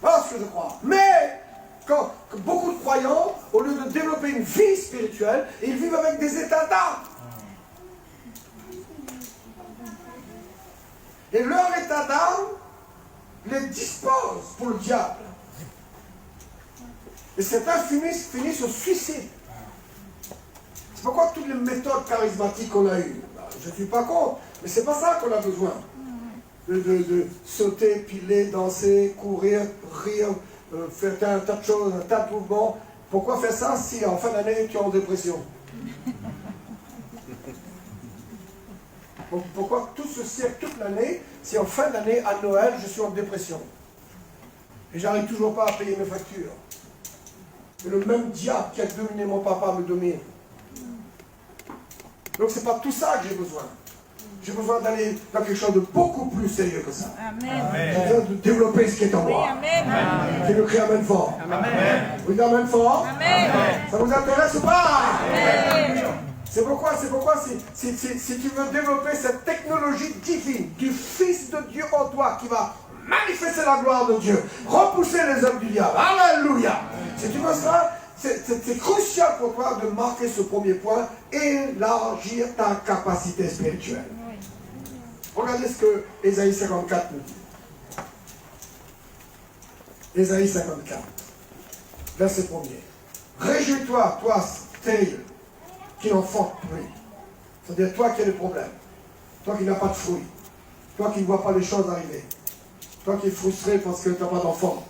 Voilà ce que je crois. Mais quand beaucoup de croyants, au lieu de développer une vie spirituelle, ils vivent avec des états d'âme. Et leur état d'âme les dispose pour le diable. Et certains finissent au suicide. C'est pourquoi toutes les méthodes charismatiques qu'on a eues, je ne suis pas contre, mais c'est pas ça qu'on a besoin. De sauter, piler, danser, courir, rire, faire un tas de choses, un tas de mouvements. Pourquoi faire ça si en fin d'année tu es en dépression? Pourquoi tout ce siècle, toute l'année, si en fin d'année, à Noël, je suis en dépression? Et j'arrive toujours pas à payer mes factures. Et le même diable qui a dominé mon papa me domine. Donc c'est pas tout ça que j'ai besoin. J'ai besoin d'aller dans quelque chose de beaucoup plus sérieux que ça. J'ai besoin de développer ce qui est en moi. J'ai le cri amen fort. Oui, amen fort. Ça vous intéresse ou pas? C'est pourquoi si tu veux développer cette technologie divine du Fils de Dieu en toi qui va manifester la gloire de Dieu, repousser les œuvres du diable, alléluia. Si tu veux ça, c'est crucial pour toi de marquer ce premier point, élargir ta capacité spirituelle. Regardez ce que Ésaïe 54 nous dit. Ésaïe 54, verset 1er. Réjouis-toi, toi, stérile, qui n'enfante plus. C'est-à-dire toi qui as des problèmes, toi qui n'as pas de fruits, toi qui ne vois pas les choses arriver, toi qui es frustré parce que tu n'as pas d'enfant,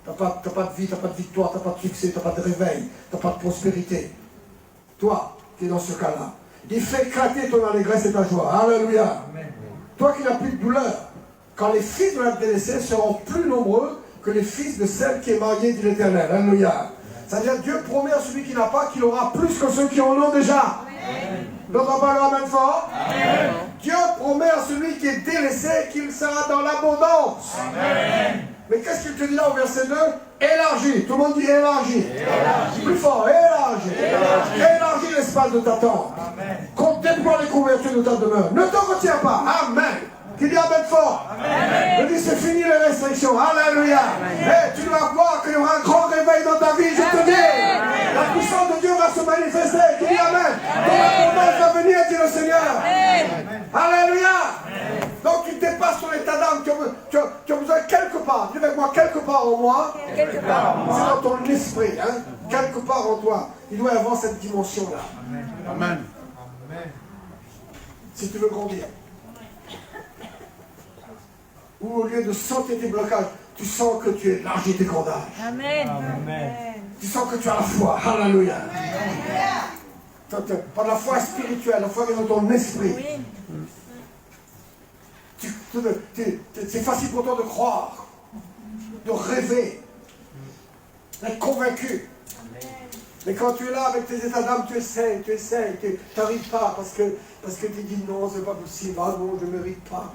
tu n'as pas de vie, tu n'as pas de victoire, tu n'as pas de succès, tu n'as pas de réveil, tu n'as pas de prospérité. Toi qui es dans ce cas-là, il fait éclater ton allégresse et ta joie. Alléluia. Amen. Toi qui n'as plus de douleur, quand les fils de la délaissée seront plus nombreux que les fils de celle qui est mariée, dit l'Éternel. Alléluia. C'est-à-dire Dieu promet à celui qui n'a pas qu'il aura plus que ceux qui en ont déjà. N'entends pas le amen fort? Amen. Dieu promet à celui qui est délaissé qu'il sera dans l'abondance. Mais qu'est-ce qu'il te dit là au verset 2? Élargis. Tout le monde dit élargis. Plus fort, élargis. Élargis l'espace de ta tente. Qu'on déploie les couvertures de ta demeure. Ne t'en retiens pas. Amen. Qui dit amen fort? Amen. Je dis c'est fini les restrictions. Alléluia. Et tu vas voir qu'il y aura un grand réveil dans ta vie. Je te dis, la puissance de Dieu va se manifester. Qui dit amen? Ton abondance va venir, dit le Seigneur. Alléluia. Donc tu dépasses ton état d'âme. Tu as besoin quelque part. Dis avec moi, quelque part en moi. C'est dans ton esprit. Hein? Quelque part en toi. Il doit y avoir cette dimension-là. Amen. Si tu veux grandir. Ou au lieu de sentir tes blocages, tu sens que tu élargis tes cordages. Amen. Tu sens que tu as la foi. Alléluia. Par la foi spirituelle, la foi vient dans ton esprit. C'est facile pour toi de croire, de rêver, d'être convaincu. Mais quand tu es là avec tes états d'âme, tu essayes, tu n'arrives pas parce que tu dis non, c'est pas possible, ah non, je ne mérite pas.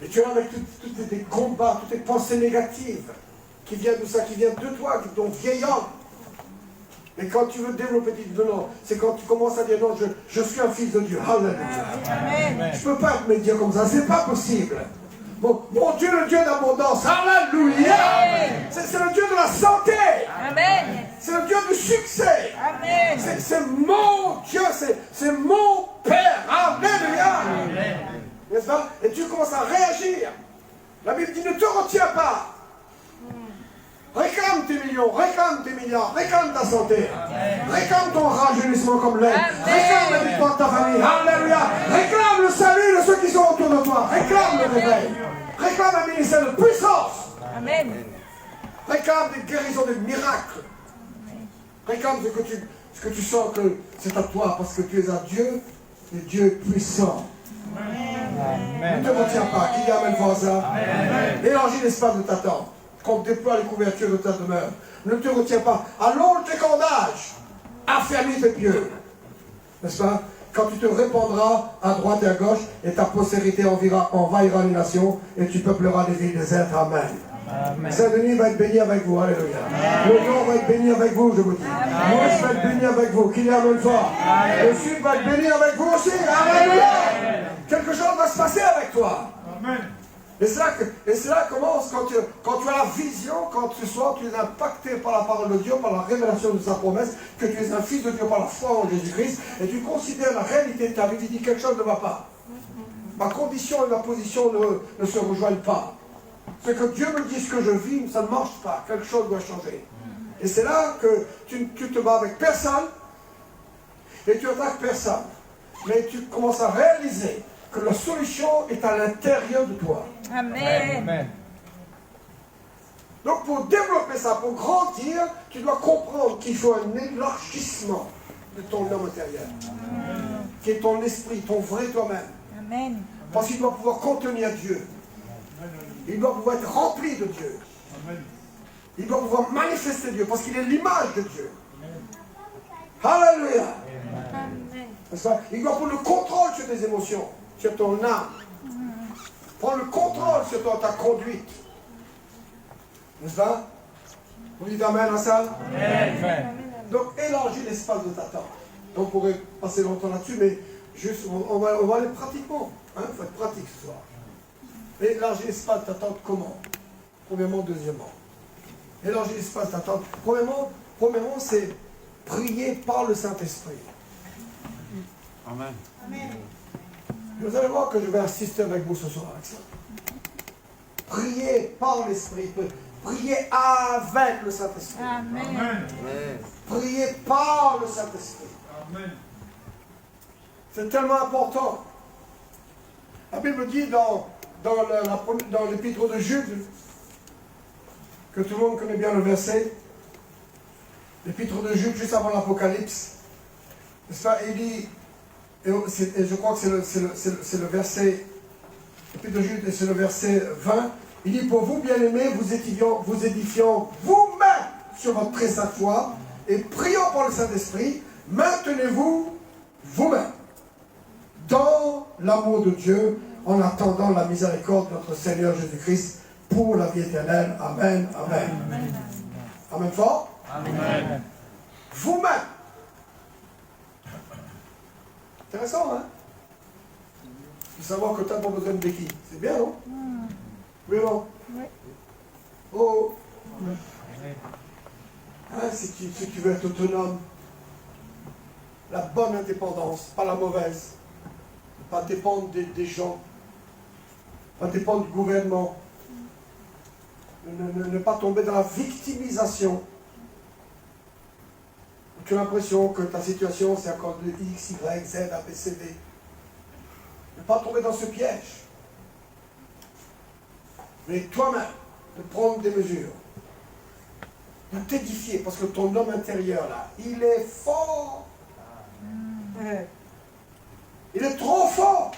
Et tu es là avec tous tes combats, toutes tes pensées négatives qui viennent de ça, qui viennent de toi, qui t'ont vieil homme. Mais quand tu veux développer, tu dis non, c'est quand tu commences à dire non, je suis un fils de Dieu. Alléluia. Je ne peux pas me dire comme ça, c'est pas possible. Mon Dieu, le Dieu d'abondance. Alléluia. C'est le Dieu de la santé. Amen. C'est le Dieu du succès. Amen. C'est mon Dieu, c'est mon Père. Alléluia. N'est-ce pas? Et tu commences à réagir. La Bible dit ne te retiens pas. Réclame tes millions, réclame tes milliards, réclame ta santé. Réclame ton rajeunissement comme l'air. Réclame la victoire de ta famille. Alléluia. Réclame le salut de ceux qui sont autour de toi. Réclame le réveil. Réclame un ministère de puissance. Amen. Amen. Réclame des guérisons, des miracles. Réclame ce que tu sens que c'est à toi, parce que tu es un Dieu, et Dieu est puissant. Ne te retiens pas. Qui dit Amen pour ça? Élargis l'espace de ta tente. Qu'on déploie les couvertures de ta demeure. Ne te retiens pas. Allonge tes cordages. Affermis tes pieux. N'est-ce pas? Quand tu te répandras à droite et à gauche, et ta postérité envahira les nations, et tu peupleras les villes désertes. Amen. Saint-Denis va être béni avec vous. Alléluia. Le Nord va être béni avec vous, je vous dis. L'Ouest va être béni avec vous. Qu'il y a même fort. Le Sud va être béni avec vous aussi. Alléluia. Quelque chose va se passer avec toi. Amen. Et cela commence quand tu as la vision, quand tu es impacté par la parole de Dieu, par la révélation de sa promesse, que tu es un fils de Dieu par la foi en Jésus-Christ, et tu considères la réalité de ta vie, tu dis quelque chose ne va pas. Ma condition et ma position ne se rejoignent pas. Ce que Dieu me dit, ce que je vis, ça ne marche pas. Quelque chose doit changer. Et c'est là que tu te bats avec personne, et tu attaques personne. Mais tu commences à réaliser que la solution est à l'intérieur de toi. Amen. Donc pour développer ça, pour grandir, tu dois comprendre qu'il faut un élargissement de ton homme intérieur. Qui est ton esprit, ton vrai toi-même. Amen. Parce qu'il doit pouvoir contenir Dieu. Il doit pouvoir être rempli de Dieu. Il doit pouvoir manifester Dieu, parce qu'il est l'image de Dieu. Alléluia. Il doit prendre le contrôle sur tes émotions, sur ton âme. Prendre le contrôle sur ta conduite. N'est-ce pas? Vous dites Amen à ça? Amen. Donc élargis l'espace de ta tente. On pourrait passer longtemps là-dessus, mais juste, on va aller pratiquement. Il faut être pratique ce soir. Élargir l'espace de ta tente comment? Premièrement, deuxièmement. Élargir l'espace de ta tente. Premièrement, c'est prier par le Saint-Esprit. Amen. Vous allez voir que je vais insister avec vous ce soir avec ça. Prier par l'Esprit. Prier avec le Saint-Esprit. Amen. Prier par le Saint-Esprit. Amen. C'est tellement important. La Bible dit dans l'épître de Jude, que tout le monde connaît bien le verset, l'épître de Jude juste avant l'Apocalypse, il dit, et je crois que c'est le verset, l'épître de Jude, et c'est le verset 20, il dit, pour vous bien-aimés, vous édifiant vous-même sur votre très sainte foi, et priant par le Saint-Esprit, maintenez-vous vous-même dans l'amour de Dieu, en attendant la miséricorde de notre Seigneur Jésus-Christ pour la vie éternelle. Amen. Amen. Amen fort. Amen. Vous-même. Intéressant, hein? De savoir que tu n'as pas besoin de béquilles. C'est bien, non? Oui, non? Oui. Oh. Hein, si tu veux être autonome, la bonne indépendance, pas la mauvaise. Pas dépendre des gens. Pas dépendre du gouvernement. Ne pas tomber dans la victimisation. Tu as l'impression que ta situation, c'est encore de X, Y, Z, A, B, C, D. Ne pas tomber dans ce piège. Mais toi-même, de prendre des mesures. De t'édifier, parce que ton homme intérieur, là, il est fort. Il est trop fort.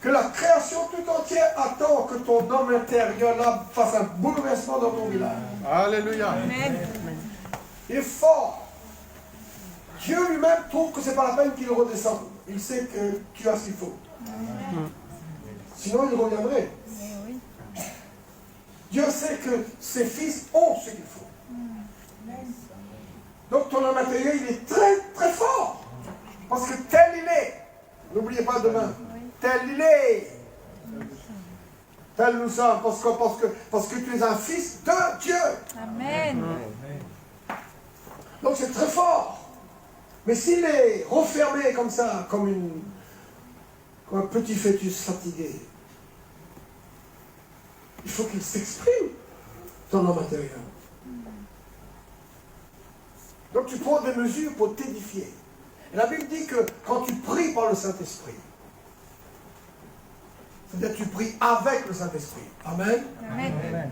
Que la création tout entière attend que ton homme intérieur là fasse un bouleversement dans ton village. Alléluia. Amen. Il est fort. Dieu lui-même trouve que ce n'est pas la peine qu'il redescende. Il sait que tu as ce qu'il faut. Sinon il reviendrait. Dieu sait que ses fils ont ce qu'il faut. Donc ton homme intérieur, il est très très fort. Parce que tel il est. N'oubliez pas demain. Tel il est. Tel nous sommes. Parce que tu es un fils de Dieu. Amen. Donc c'est très fort. Mais s'il est refermé comme ça, comme un petit fœtus fatigué, il faut qu'il s'exprime, ton homme intérieur. Donc tu prends des mesures pour t'édifier. Et la Bible dit que quand tu pries par le Saint-Esprit, C'est-à-dire tu pries avec le Saint-Esprit. Amen. Amen.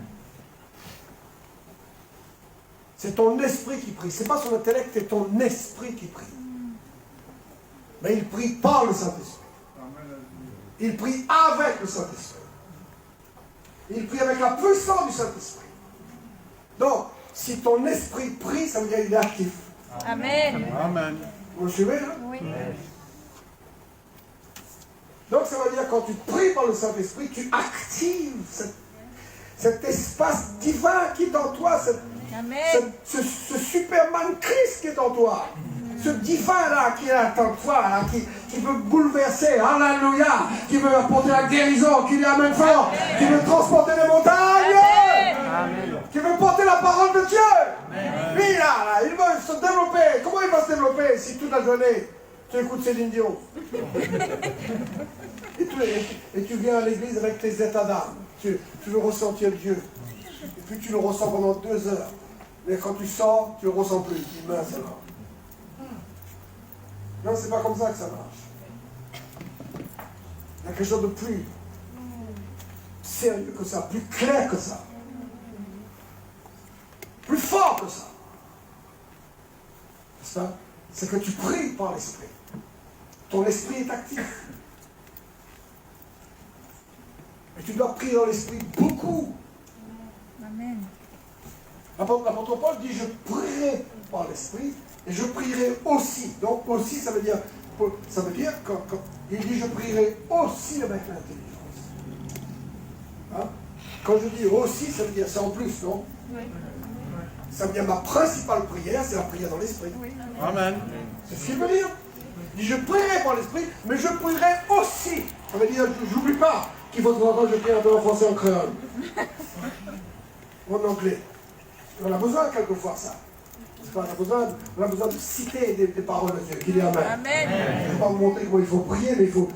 C'est ton esprit qui prie. Ce n'est pas son intellect, c'est ton esprit qui prie. Mais il prie par le Saint-Esprit. Il prie avec le Saint-Esprit. Il prie avec la puissance du Saint-Esprit. Donc, si ton esprit prie, ça veut dire qu'il est actif. Amen. Amen. Vous me suivez là? Oui. Donc ça veut dire quand tu pries par le Saint-Esprit, tu actives cet espace divin qui est en toi, Amen. ce Superman Christ qui est en toi. Ce divin-là qui est en toi, là, qui veut bouleverser, alléluia, qui veut apporter la guérison, qui lui amène fort, qui veut transporter les montagnes, qui veut porter la parole de Dieu. Lui là, il veut se développer. Comment il va se développer si toute la journée tu écoutes Céline Dion et tu viens à l'église avec tes états d'âme. Tu veux ressentir Dieu. Et puis tu le ressens pendant 2 heures. Mais quand tu sors, tu ne le ressens plus. Tu dis, mince alors. Non, c'est pas comme ça que ça marche. Il y a quelque chose de plus sérieux que ça, plus clair que ça. Plus fort que ça. N'est-ce pas? C'est que tu pries par l'esprit. Ton esprit est actif. Et tu dois prier dans l'esprit beaucoup. Amen. L'apôtre Paul dit, je prierai par l'esprit et je prierai aussi. Donc aussi, ça veut dire quand il dit, je prierai aussi avec l'intelligence. Hein? Quand je dis aussi, ça veut dire c'est en plus, non? Oui. Ça veut dire ma principale prière, c'est la prière dans l'esprit. Oui. Amen. C'est ce qu'il veut dire. Il dit, je prierai par l'esprit, mais je prierai aussi. Ça veut dire, j'oublie pas qu'il faut de temps en temps je prie un peu en français, en créole. Ou en anglais. On a besoin quelquefois ça. On a besoin de citer des paroles de Dieu. Qu'il est Amen. Amen. Je ne vais pas vous montrer comment il faut prier, mais il faut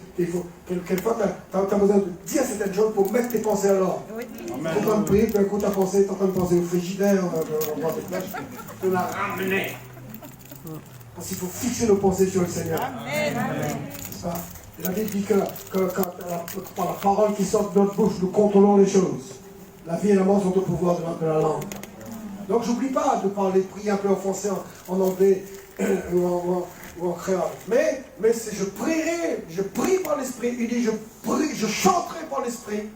quelquefois, tu as besoin de dire certaines choses pour mettre tes pensées à l'ordre. Oui. Tu es en train de prier, puis un coup, tu es en train de penser au frigidaire, tu l'as ramené. Parce qu'il faut fixer nos pensées sur le Seigneur. Amen. C'est ça. La Bible dit que par la parole qui sort de notre bouche, nous contrôlons les choses. La vie et la mort sont au pouvoir de la langue. Donc j'oublie pas de parler, de prier un peu en français, en anglais ou en créole. Mais je prierai, je prie par l'esprit. Il dit je chanterai par l'esprit.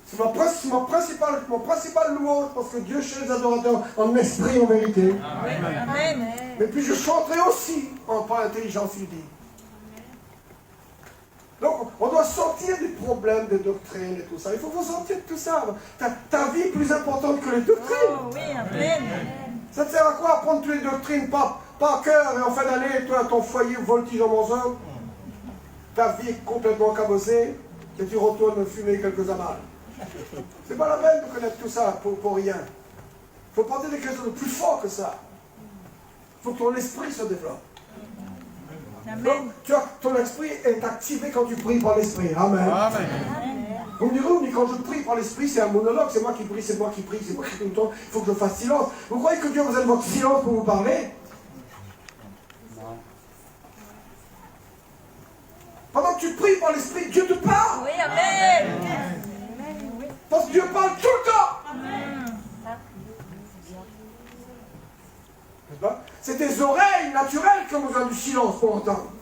C'est mon principal louange parce que Dieu cherche les adorateurs en esprit, en vérité. Amen. Mais puis je chanterai aussi par l'intelligence, il dit. Donc, on doit sortir des problèmes de doctrine et tout ça. Il faut vous sortir de tout ça. Ta vie est plus importante que les doctrines. Oh oui, amen. Ça te sert à quoi apprendre toutes les doctrines par cœur et en fin d'année, toi, ton foyer voltige en mangeant. Ta vie est complètement cabossée et tu retournes fumer quelques amales. C'est pas la peine de connaître tout ça pour rien. Il faut porter quelque chose de plus fort que ça. Il faut que ton esprit se développe. Amen. Donc, ton esprit est activé quand tu pries par l'esprit. Amen. Amen. Vous me direz, mais quand je prie par l'esprit, c'est un monologue, c'est moi qui prie, c'est moi qui prie, c'est moi qui prie tout le temps, il faut que je fasse silence. Vous croyez que Dieu vous donne votre silence pour vous parler? Pendant que tu pries par l'esprit, Dieu te parle. Oui, amen. Parce que Dieu parle tout le temps. N'est-ce pas? C'est tes oreilles naturelles qui ont besoin du silence pour entendre.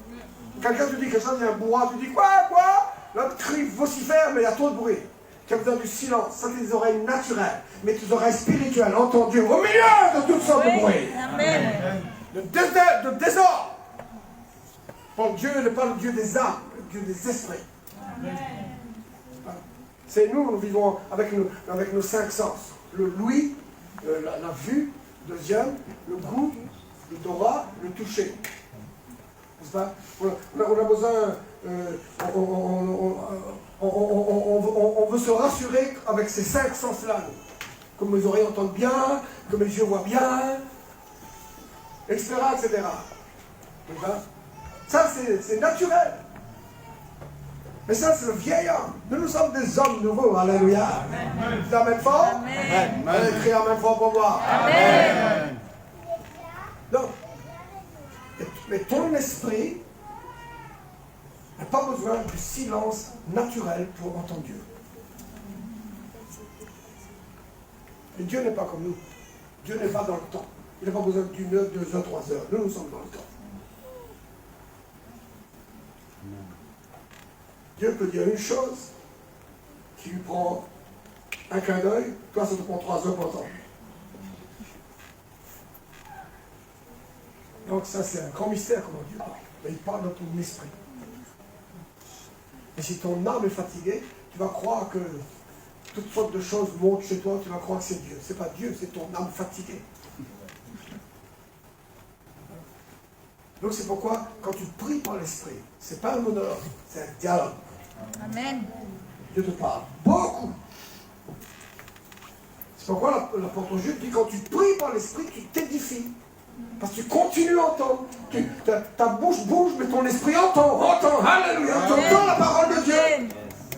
Quelqu'un te dit quelque chose, il y a un bourrin, tu dis quoi? L'autre crie, vocifère, mais il y a trop de bruit. Tu as besoin du silence. Ça, c'est tes oreilles naturelles. Mais tes oreilles spirituelles, entendues au milieu de toutes sortes de bruits. Amen. De désordre. Bon, Dieu n'est pas le Dieu des âmes, le Dieu des esprits. C'est nous vivons avec nos 5 sens. Le l'ouïe, la vue, le deuxième, le goût, l'odorat, le toucher. N'est-ce pas? On a besoin, on veut se rassurer avec ces 5 sens-là. Que mes oreilles entendent bien, que mes yeux voient bien, etc. etc. N'est-ce pas? Ça, c'est naturel. Mais ça, c'est le vieil homme. Nous sommes des hommes nouveaux. Alléluia. Vous amen fort? Amen. Allez, criez amen fort pour moi. Amen. Donc, mais ton esprit Il n'y a pas besoin du silence naturel pour entendre Dieu. Et Dieu n'est pas comme nous. Dieu n'est pas dans le temps. Il n'a pas besoin d'une heure, 2 heures, 3 heures. Nous sommes dans le temps. Dieu peut dire une chose qui lui prend un clin d'œil, toi ça te prend 3 heures pour entendre. Donc ça c'est un grand mystère comment Dieu parle. Mais il parle dans ton esprit. Et si ton âme est fatiguée, tu vas croire que toutes sortes de choses montent chez toi, tu vas croire que c'est Dieu. C'est pas Dieu, c'est ton âme fatiguée. Donc c'est pourquoi, quand tu pries par l'esprit, c'est pas un monologue, c'est un dialogue. Amen. Dieu te parle beaucoup. C'est pourquoi l'apôtre Jude dit, quand tu pries par l'esprit, tu t'édifies. Parce que tu continues à entendre. Ta bouche bouge, mais ton esprit entend. Alléluia. Tu entends la parole de Dieu.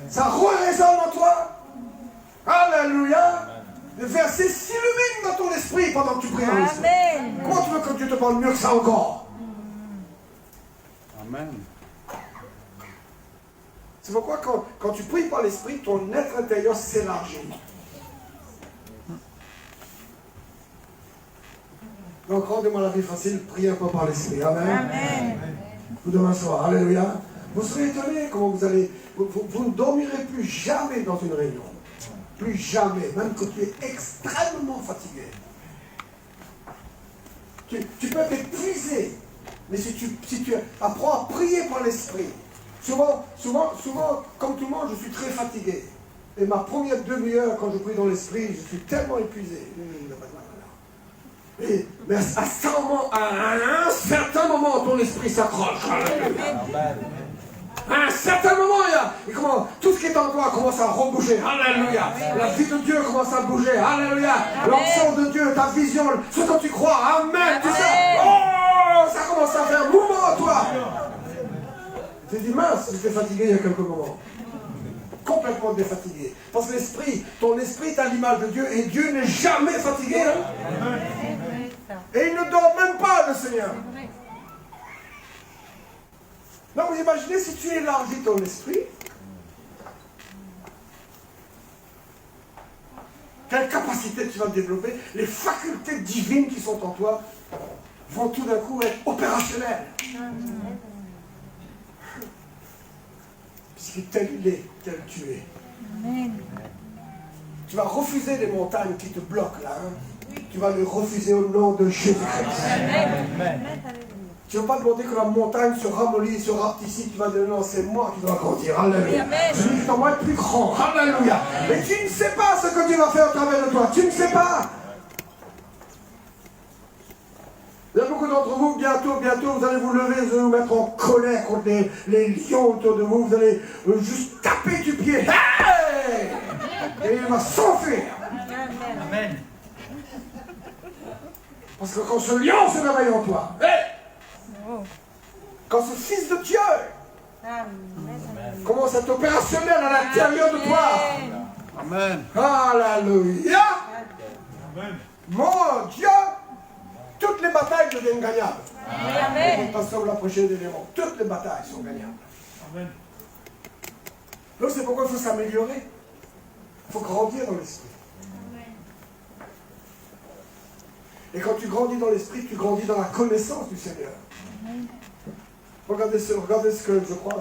Ça résonne en toi. Alléluia. Le verset s'illumine dans ton esprit pendant que tu pries dans l'esprit. Comment tu veux que Dieu te parle mieux que ça encore? Amen. C'est pourquoi quand tu pries par l'esprit, ton être intérieur s'élargit. Donc rendez-moi la vie facile, priez un peu par l'esprit. Amen. Amen. Vous demain soir, alléluia. Vous serez étonnés comment vous allez... Vous ne dormirez plus jamais dans une réunion. Plus jamais, même que tu es extrêmement fatigué. Tu peux être épuisé, mais si tu apprends à prier par l'esprit, souvent, comme tout le monde, je suis très fatigué. Et ma première demi-heure, quand je prie dans l'esprit, je suis tellement épuisé. Mais à un certain moment, ton esprit s'accroche. À un certain moment, tout ce qui est en toi commence à rebouger. Alléluia. La vie de Dieu commence à bouger. Alléluia. L'onction de Dieu, ta vision, ce que tu crois. Amen. Tout ça. Oh, ça commence à faire mouvement en toi. Tu te dis, mince, j'étais fatigué il y a quelques moments. Complètement défatigué. Parce que ton esprit est à l'image de Dieu et Dieu n'est jamais fatigué. Hein? Et il ne dort même pas, le Seigneur. Donc vous imaginez si tu élargis ton esprit, quelle capacité tu vas développer, les facultés divines qui sont en toi vont tout d'un coup être opérationnelles. Puisque tel il est, tel tu es. Amen. Tu vas refuser les montagnes qui te bloquent là. Hein. Tu vas les refuser au nom de Jésus-Christ. Amen. Tu ne veux pas demander que la montagne se ramollisse, se rapetisse, tu vas dire non, c'est moi qui dois grandir. Alléluia. Celui qui est en moi est plus grand. Alléluia. Mais tu ne sais pas ce que Dieu va faire au travers de toi. Tu ne sais pas. Il y a beaucoup d'entre vous, bientôt, vous allez vous lever, vous allez vous mettre en colère contre les lions autour de vous. Vous allez juste taper du pied. Hey! Et il va s'enfuir. Amen. Parce que quand ce lion se réveille en toi, hey! Quand ce Fils de Dieu commence à être opérationnel à l'intérieur de toi. Amen. Alléluia. Mon Dieu, toutes les batailles deviennent gagnables. Amen. Le pasteur l'a prêché des démons. Toutes les batailles sont gagnables. Amen. Donc c'est pourquoi il faut s'améliorer. Il faut grandir dans l'esprit. Et quand tu grandis dans l'esprit, tu grandis dans la connaissance du Seigneur. Regardez ce que je crois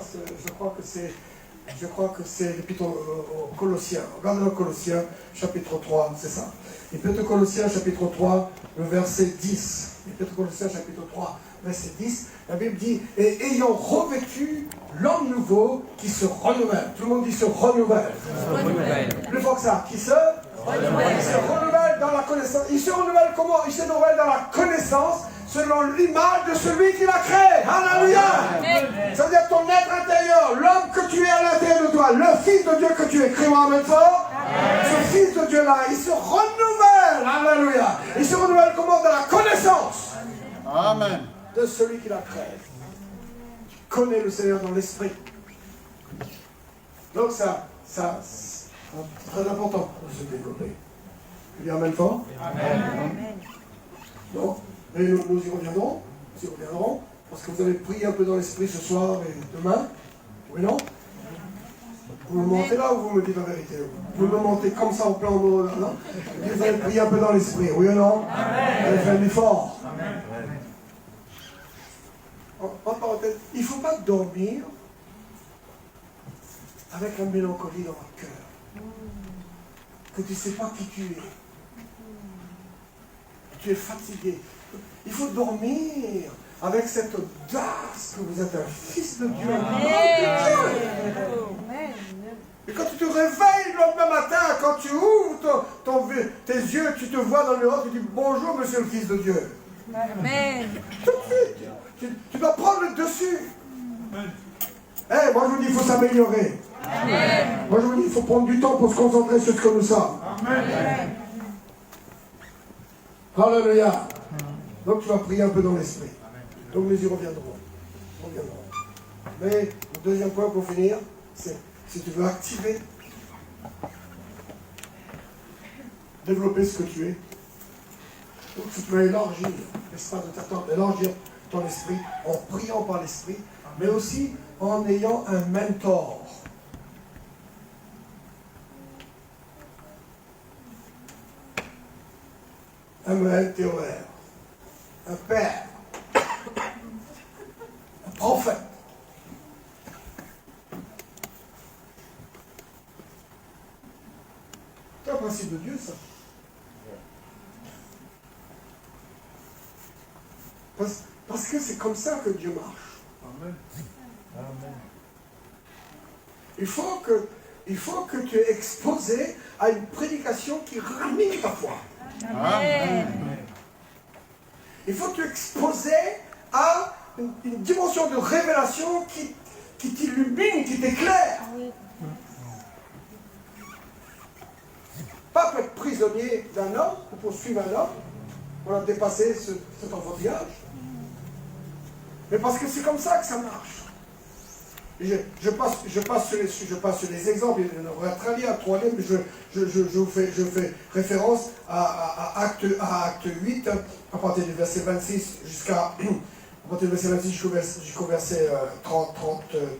que c'est l'épître aux Colossiens. Regardez dans Colossiens, chapitre 3, c'est ça. L'épître aux Colossiens, chapitre 3, le verset 10. L'épître aux Colossiens, chapitre 3, verset 10. La Bible dit, et ayant revêtu l'homme nouveau qui se renouvelle. Tout le monde dit se renouvelle. Plus fort que ça. Qui se renouvelle. Il se renouvelle dans la connaissance. Il se renouvelle comment? Il se renouvelle dans la connaissance selon l'image de celui qui l'a créé. Alléluia. Ça veut dire ton être intérieur, l'homme que tu es à l'intérieur de toi, le Fils de Dieu que tu es. Crie-moi amen fort. Ce Fils de Dieu-là, il se renouvelle. Alléluia. Il se renouvelle comment? Dans la connaissance. Amen. De celui qui l'a créé. Tu connais le Seigneur dans l'esprit. Donc ça c'est très important de se développer. Tu dis amen fort. Amen. Non. Et nous y reviendrons, parce que vous allez prier un peu dans l'esprit ce soir et demain. Oui, non? Vous me mentez là ou vous me dites la vérité? Vous me mentez comme ça en plein mot, non? Vous allez prier un peu dans l'esprit, oui ou non? Vous allez faire un effort. En parenthèse, il ne faut pas dormir avec la mélancolie dans le cœur. Que tu ne sais pas qui tu es. Tu es fatigué. Il faut dormir avec cette audace que vous êtes un fils de Dieu. Et quand tu te réveilles le lendemain matin, quand tu ouvres tes yeux, tu te vois dans le miroir, tu dis bonjour monsieur le fils de Dieu. Amen. Tout de suite, tu dois prendre le dessus. Hey, moi je vous dis, il faut s'améliorer. Moi je vous dis, il faut prendre du temps pour se concentrer sur ce que nous sommes. Amen. Alléluia. Donc tu vas prier un peu dans l'esprit. Donc nous y reviendrons. Mais le deuxième point pour finir, c'est si tu veux activer, développer ce que tu es. Donc tu peux élargir l'espace de ta tente, élargir ton esprit en priant par l'esprit, mais aussi en ayant un mentor. Un mentor, un père, un prophète. C'est un principe de Dieu, ça. Parce que c'est comme ça que Dieu marche. Amen. Amen. Il faut que tu es exposé à une prédication qui ramène ta foi. Amen. Il faut que tu es exposé à une dimension de révélation qui t'illumine, qui t'éclaire. Pas pour être prisonnier d'un homme ou pour suivre un homme. On a dépassé cet enfantillage. Mais parce que c'est comme ça que ça marche. Et je passe sur les exemples. Il y en aurait très bien un troisième, mais je fais référence à acte 8, à partir du verset 26 jusqu'au verset 30,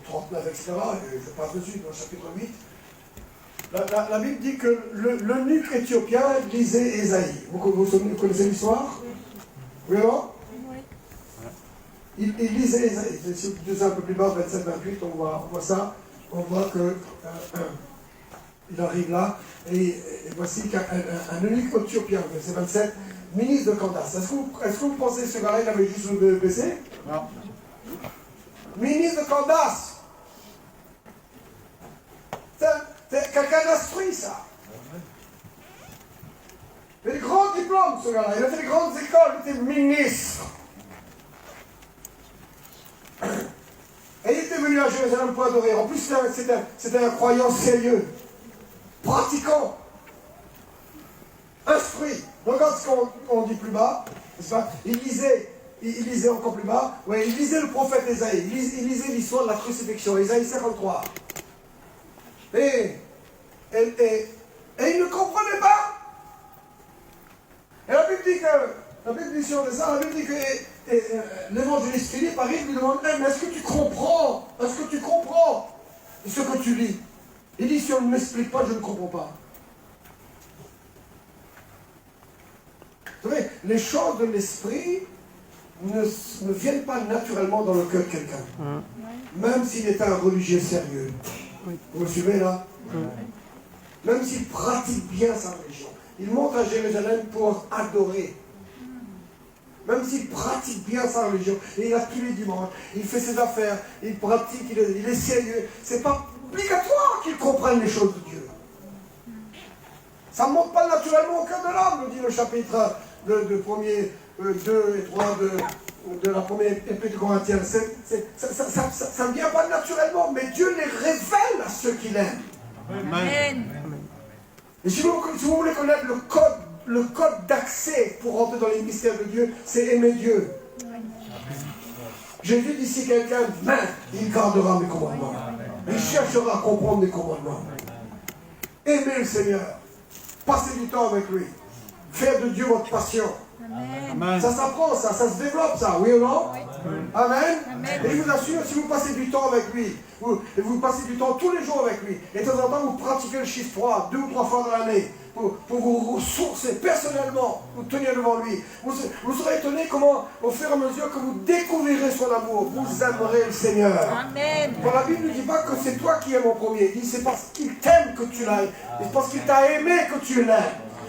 39, etc. Et je passe dessus dans le chapitre 8. La Bible dit que l'eunuque éthiopien lisait Ésaïe. Vous connaissez l'histoire? Oui, non? Il lisait Ésaïe. C'est un peu plus bas, 27-28, on voit ça. On voit que il arrive là, et voici qu'un eunuque éthiopien, verset 27, ministre de Candace. Est-ce que vous pensez que ce gars-là, il avait juste le BC? Non. Ministre de Candace. C'est quelqu'un d'instruit, ça. Il a des grands diplômes, ce gars-là. Il a fait des grandes écoles, il était ministre. Et il était venu à Jérusalem pour adorer. En plus, c'était un croyant sérieux, pratiquant, instruit. Regarde ce qu'on dit plus bas. Il lisait encore plus bas. Ouais, il lisait le prophète Ésaïe. Il lisait l'histoire de la crucifixion, Ésaïe 53. Et il ne comprenait pas. Et la Bible dit sur ça, la Bible dit que l'évangéliste Philippe arrive et lui demande, mais est-ce que tu comprends? Est-ce que tu comprends ce que tu lis? Il dit, si on ne m'explique pas, je ne comprends pas. Vous savez, les choses de l'esprit ne viennent pas naturellement dans le cœur de quelqu'un. Même s'il est un religieux sérieux. Vous me suivez là? Même s'il pratique bien sa religion. Il monte à Jérusalem pour adorer. Même s'il pratique bien sa religion. Et il a tous les dimanches. Il fait ses affaires. Il pratique. Il est sérieux. C'est pas obligatoire qu'il comprenne les choses de Dieu. Ça ne monte pas naturellement au cœur de l'homme, nous dit le chapitre de 2 et 3 de la première épître de Corinthiens. Ça ne vient pas naturellement, mais Dieu les révèle à ceux qui l'aiment. Amen. Et si vous voulez connaître le code d'accès pour rentrer dans les mystères de Dieu, c'est aimer Dieu. J'ai vu d'ici quelqu'un, mais il gardera mes commandements. Il cherchera à comprendre mes commandements. Aimez le Seigneur. Passez du temps avec lui. Faire de Dieu votre passion. Amen. Ça s'apprend, ça se développe, ça, oui ou non? Amen. Amen. Et je vous assure, si vous passez du temps avec lui, vous passez du temps tous les jours avec lui, et de temps en temps vous pratiquez le chiffre 3, 2 ou 3 fois dans l'année, pour vous ressourcer personnellement, vous tenir devant lui, vous serez étonné comment, au fur et à mesure que vous découvrirez son amour, vous aimerez le Seigneur. Amen. Bon, la Bible ne dit pas que c'est toi qui aimes en premier, il dit c'est parce qu'il t'aime que tu l'aimes, c'est parce qu'il t'a aimé que tu l'aimes.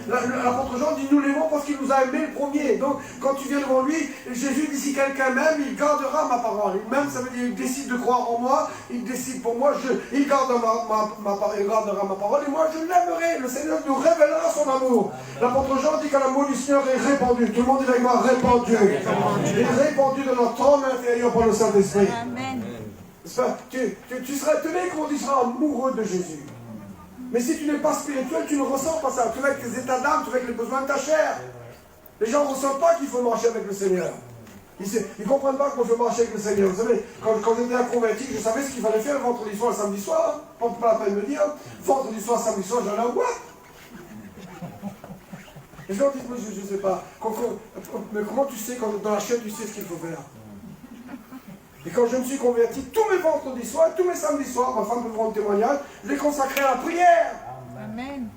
L'apôtre Jean dit nous l'aimons parce qu'il nous a aimé le premier. Donc quand tu viens devant lui, Jésus dit si quelqu'un m'aime, il gardera ma parole. Même ça veut dire il décide de croire en moi, il décide pour moi, il gardera ma parole et moi je l'aimerai. Le Seigneur nous révélera son amour. L'apôtre Jean dit que l'amour du Seigneur est répandu. Tout le monde dit avec moi répandu. Il est répandu dans notre homme intérieur par le Saint-Esprit. Amen. Tu seras étonné quand tu seras amoureux de Jésus. Mais si tu n'es pas spirituel, tu ne ressens pas ça. Tu vas avec tes états d'âme, tu vas avec les besoins de ta chair. Les gens ne ressentent pas qu'il faut marcher avec le Seigneur. Ils ne comprennent pas qu'on veut marcher avec le Seigneur. Vous savez, quand j'étais un converti, je savais ce qu'il fallait faire le vendredi soir et le samedi soir. Pas la peine de me dire. Vendredi soir, samedi soir, j'en ai what? Les gens disent, mais je ne sais pas. Mais comment tu sais, quand dans la chair, tu sais ce qu'il faut faire? Et quand je me suis converti, tous mes vendredis soirs, tous mes samedis soirs, ma femme peut vous rendre témoignage, je l'ai consacré à la prière. Amen.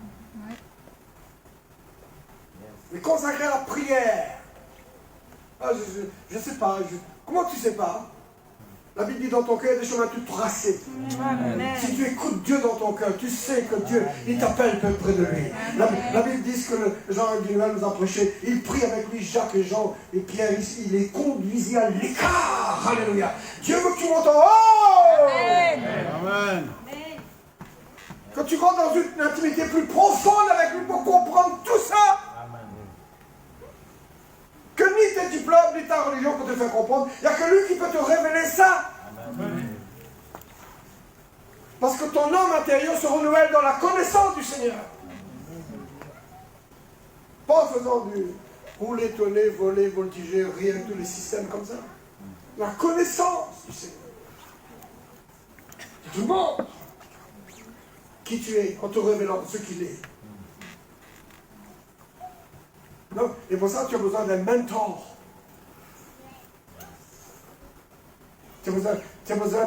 Je l'ai consacré à la prière. Ah, je ne sais pas. Comment tu ne sais pas? La Bible dit dans ton cœur, il y a des chemins tout tracés. Amen. Si tu écoutes Dieu dans ton cœur, tu sais que Dieu, il t'appelle près de lui. La Bible dit que Jean Guignol nous a prêché. Il prie avec lui, Jacques et Jean et Pierre, il les conduisit à l'écart. Alléluia. Dieu veut que tu montes en haut. Amen. Amen. Quand tu rentres dans une intimité plus profonde avec lui pour comprendre tout ça, que ni tes diplômes, ni ta religion peut te faire comprendre, il n'y a que lui qui peut te révéler ça. Amen. Parce que ton homme intérieur se renouvelle dans la connaissance du Seigneur. Pas en faisant du rouler, tonner, voler, voltiger, rire avec tous les systèmes comme ça. La connaissance du Seigneur. Tu te montres qui tu es en te révélant ce qu'il est. Non, et pour ça, tu as besoin d'un mentor. Tu as besoin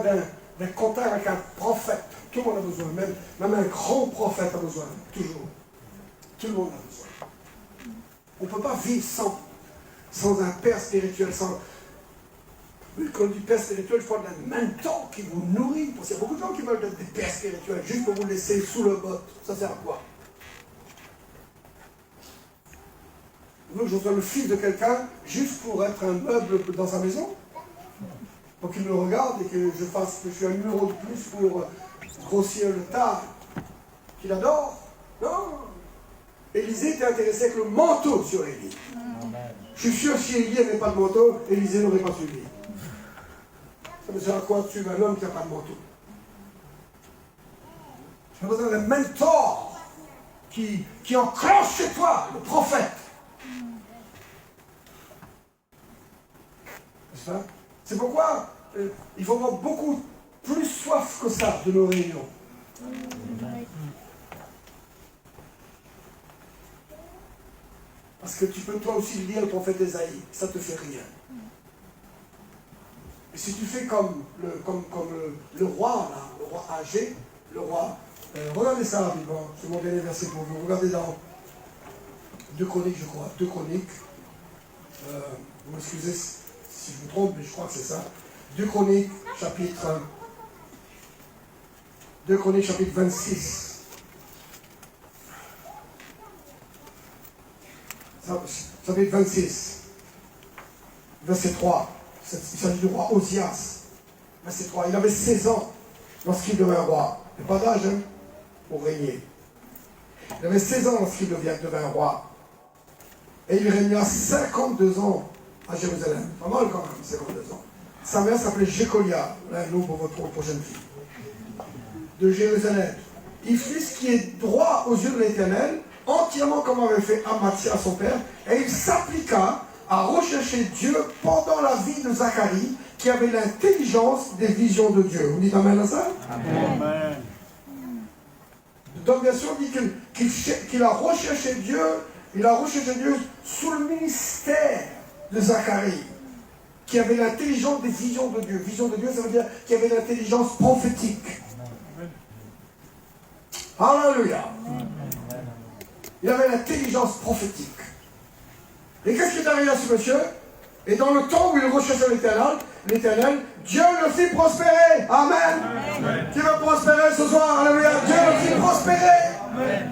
d'un contact avec un prophète. Tout le monde a besoin. Même un grand prophète a besoin. Toujours. Tout le monde a besoin. On ne peut pas vivre sans un père spirituel. Quand on dit père spirituel, je parle d'un mentor qui vous nourrit. Parce qu'il y a beaucoup de gens qui veulent être des pères spirituels juste pour vous laisser sous le botte. Ça sert à quoi? Vous voulez que je sois le fils de quelqu'un juste pour être un meuble dans sa maison? Pour qu'il me regarde et que je suis un numéro de plus pour grossir le tas qu'il adore? Non! Élisée était intéressé avec le manteau sur Élie. Je suis sûr que si Élie n'avait pas de manteau, Élisée n'aurait pas suivi. Ça me sert à quoi suivre un homme qui n'a pas de manteau? J'ai besoin d'un mentor qui enclenche chez toi le prophète. C'est pourquoi il faut avoir beaucoup plus soif que ça de nos réunions. Parce que tu peux toi aussi lire le prophète Ésaïe, ça ne te fait rien. Et si tu fais comme le roi, là, le roi âgé, le roi, regardez ça, bon, c'est mon dernier verset pour vous, regardez dans 2 Chroniques, je crois, 2 Chroniques, vous m'excusez si je me trompe, mais je crois que c'est ça. 2 Chroniques, chapitre 26. Chapitre 26, verset 3. Il s'agit du roi Osias. Verset 3. Il avait 16 ans lorsqu'il devint roi. Il n'y a pas d'âge pour régner. Il avait 16 ans lorsqu'il devint roi. Et il régna 52 ans à Jérusalem. Pas mal quand même, 52 ans. Sa mère s'appelait Jécolia, là, nous pour votre prochaine fille, de Jérusalem. Il fit ce qui est droit aux yeux de l'Éternel, entièrement comme avait fait Amathia son père, et il s'appliqua à rechercher Dieu pendant la vie de Zacharie, qui avait l'intelligence des visions de Dieu. Vous dites amen à ça? Amen. Donc bien sûr, on dit qu'il a recherché Dieu Il a reçu de Dieu sous le ministère de Zacharie, qui avait l'intelligence des visions de Dieu. Vision de Dieu, ça veut dire qu'il avait l'intelligence prophétique. Alléluia. Il avait l'intelligence prophétique. Et qu'est-ce qui est arrivé à ce monsieur? Et dans le temps où il recherchait l'Éternel, Dieu le fit prospérer. Amen. Amen. Qui veut prospérer ce soir? Alléluia. Dieu le fit prospérer. Amen.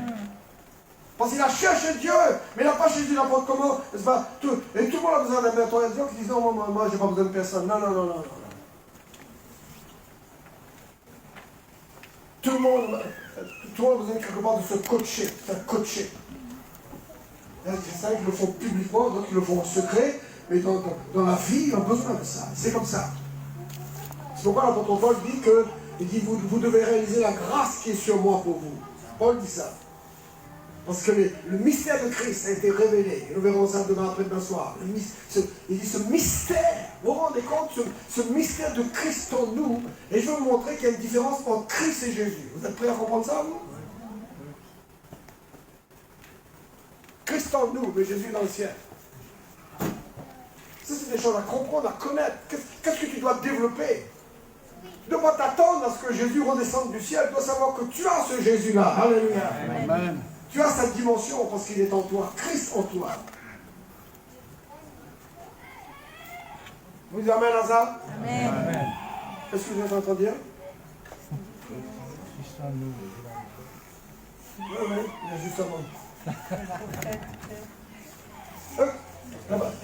Parce qu'il a cherché Dieu, mais il n'a pas cherché n'importe comment. Et tout le monde a besoin d'un mentor. Il y a des gens qui disent non, moi je n'ai pas besoin de personne. Non. Tout le monde a besoin quelque part de se coacher. C'est ça qu'ils le font publiquement, d'autres ils le font en secret, mais dans la vie, ils ont besoin de ça. C'est comme ça. C'est pourquoi l'apôtre Paul dit vous devez réaliser la grâce qui est sur moi pour vous. Paul dit ça. Parce que le mystère de Christ a été révélé. Et nous verrons ça demain après-demain soir. Il dit ce mystère, vous vous rendez compte, ce mystère de Christ en nous, et je vais vous montrer qu'il y a une différence entre Christ et Jésus. Vous êtes prêts à comprendre ça, vous? Christ en nous, mais Jésus dans le ciel. Ça, c'est des choses à comprendre, à connaître. Qu'est-ce que tu dois développer? Tu ne dois pas t'attendre à ce que Jésus redescende du ciel. Tu dois savoir que tu as ce Jésus-là. Alléluia. Amen. Tu as cette dimension parce qu'il est en toi. Christ en toi. Vous dites Amen à ça? Amen. Amen. Qu'est-ce que vous êtes en train de dire? Christ en nous. Oui, justement.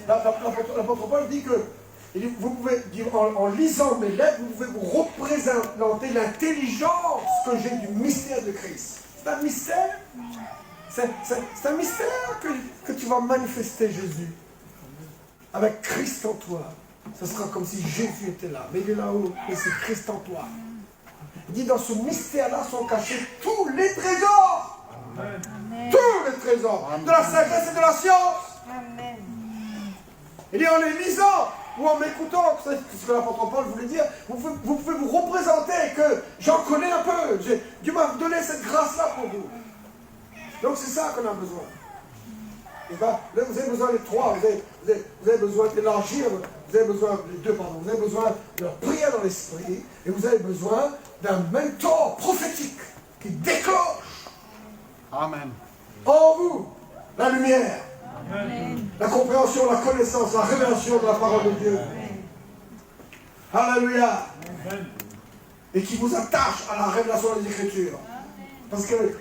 L'apôtre Paul dit que vous pouvez dire en lisant mes lettres, vous pouvez vous représenter l'intelligence que j'ai du mystère de Christ. C'est un mystère. C'est un mystère que tu vas manifester Jésus. Avec Christ en toi. Ce sera comme si Jésus était là. Mais il est là-haut, mais c'est Christ en toi. Il dit dans ce mystère-là sont cachés tous les trésors. Amen. Tous les trésors. Amen. De la sagesse et de la science. Amen. Il dit en les lisant ou en m'écoutant, c'est ce que l'apôtre Paul voulait dire, vous pouvez vous représenter que j'en connais un peu. Dieu m'a donné cette grâce-là pour vous. Donc c'est ça qu'on a besoin. Et ben, là, vous avez besoin des trois, vous avez besoin d'élargir, vous avez besoin des deux, pardon, vous avez besoin de la prière dans l'esprit, et vous avez besoin d'un mentor prophétique qui déclenche Amen. En vous la lumière, Amen. La compréhension, la connaissance, la révélation de la parole de Dieu. Amen. Alléluia. Amen. Et qui vous attache à la révélation des Écritures. Parce que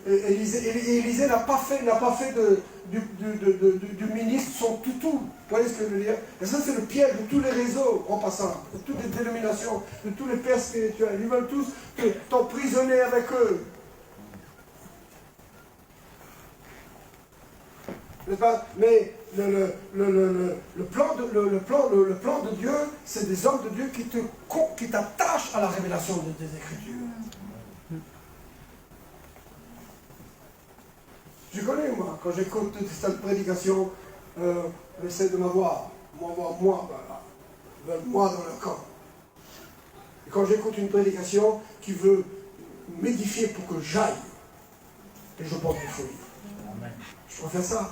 Élisée n'a pas fait du ministre son toutou. Vous voyez ce que je veux dire? Et ça, c'est le piège de tous les réseaux, en passant, de toutes les dénominations, de tous les pères spirituels. Ils veulent tous t'emprisonner avec eux. Mais le plan de Dieu, c'est des hommes de Dieu qui t'attachent à la révélation des Écritures. Je connais, moi, quand j'écoute cette prédication, j'essaie de m'avoir, moi dans le camp. Et quand j'écoute une prédication qui veut m'édifier pour que j'aille, et je porte des fruits. Je préfère ça.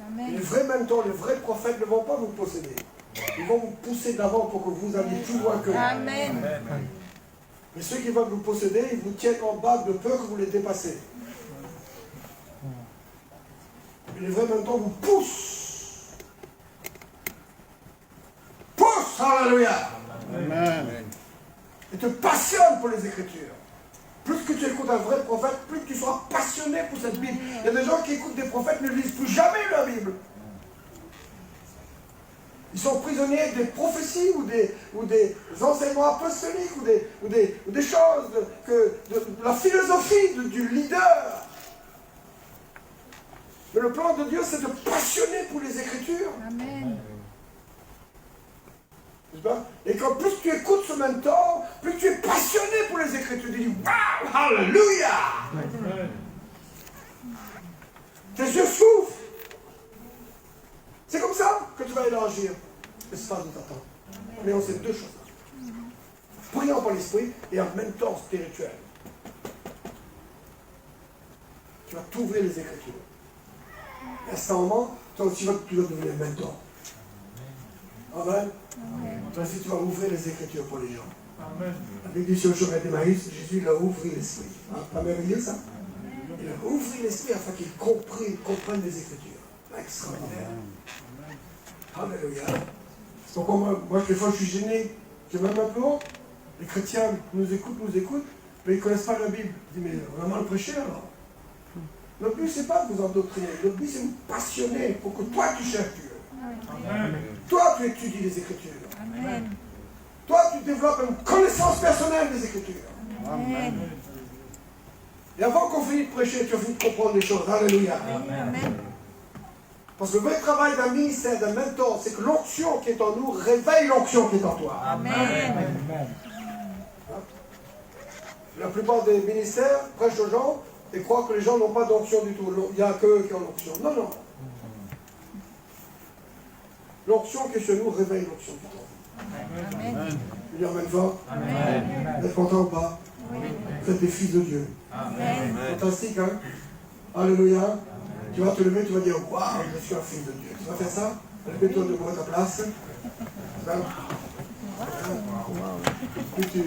Amen. Les vrais mentors, les vrais prophètes ne vont pas vous posséder. Ils vont vous pousser d'avant pour que vous alliez plus loin que Amen. Amen. Mais ceux qui veulent vous posséder, ils vous tiennent en bas de peur que vous les dépassez. Et les vrais mentors vous poussent. Poussent, alléluia. Amen. Et te passionnent pour les Écritures. Plus que tu écoutes un vrai prophète, plus tu seras passionné pour cette Bible. Il y a des gens qui écoutent des prophètes ne lisent plus jamais la Bible. Ils sont prisonniers des prophéties ou des enseignements apostoliques ou des choses, de la philosophie du leader. Mais le plan de Dieu, c'est de passionner pour les Écritures. Amen. Et quand plus tu écoutes ce mentor, plus tu es passionné pour les Écritures. Tu dis, waouh, alléluia. Tes yeux s'ouvrent. C'est comme ça que tu vas élargir l'espace de ta tente. Mais on sait deux choses. Prions par l'esprit et un mentor spirituel. vas t'ouvrir les Écritures. Et à ce moment, toi aussi, tu vas devenir mentor. Amen. Toi aussi, tu vas ouvrir les Écritures pour les gens. Amen. La Bible dit sur le chemin d'Emmaüs, Jésus il a ouvert l'esprit. Hein, pas merveilleux ça? Il a ouvert l'esprit afin qu'ils comprennent les Écritures. Extraordinaire. Alléluia. Donc moi, des fois, je suis gêné. Je même un peu honte. Les chrétiens nous écoutent, mais ils ne connaissent pas la Bible. Je dis, mais on a mal prêché alors. Notre but, ce n'est pas de vous endoctriner. Notre but, c'est de vous passionner pour que toi, tu cherches Dieu. Amen. Toi, tu étudies les Écritures. Amen. Toi, tu développes une connaissance personnelle des Écritures. Amen. Et avant qu'on finisse de prêcher, tu as fini de comprendre les choses. Alléluia. Amen. Parce que le vrai travail d'un ministère, d'un mentor, c'est que l'onction qui est en nous réveille l'onction qui est en toi. Amen. La plupart des ministères prêchent aux gens et croient que les gens n'ont pas d'onction du tout. Il n'y a qu'eux qui ont l'onction. Non, non. L'onction qui est chez nous réveille l'onction qui est en nous. Amen. Il y a même fort. Amen. Vous êtes content ou pas? Vous êtes des fils de Dieu. Amen. Fantastique, hein? Alléluia. Tu vas te lever, tu vas dire, waouh, je suis un fils de Dieu. Tu vas faire ça? Lève-toi debout à ta place. Puis tu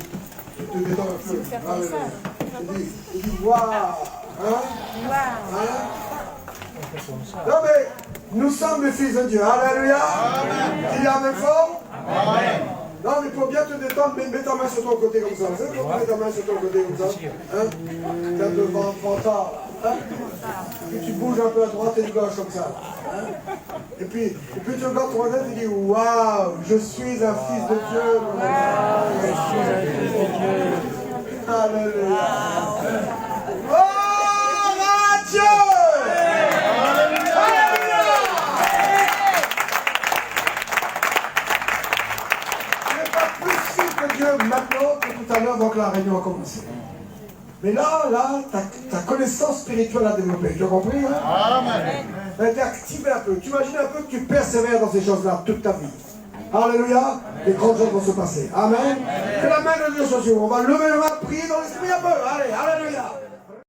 te détends un peu. Alléluia. Tu dis, waouh. Hein? Non mais, nous sommes les fils de Dieu. Alléluia. Il y a même fort. Amen. Non, mais pour bien te détendre, mets ta main sur ton côté comme ça. Vous savez comment mets ta main sur ton côté comme ça? Hein? T'as le ventre là. Hein? Et puis tu bouges un peu à droite et à gauche comme ça. Hein? Et puis tu regardes ton tête et tu dis, waouh, je suis un fils de Dieu. Je suis un fils de Dieu. Alléluia. Oh, Dieu! Dieu maintenant que tout à l'heure, donc la réunion a commencé. Mais là, ta connaissance spirituelle a développé. Tu as compris? Hein? Amen. Elle a été activée un peu. Tu imagines un peu que tu persévères dans ces choses-là toute ta vie. Alléluia. Les grandes choses vont se passer. Amen. Que la main de Dieu soit sur vous. On va lever le main, prier dans l'esprit un peu. Allez, alléluia.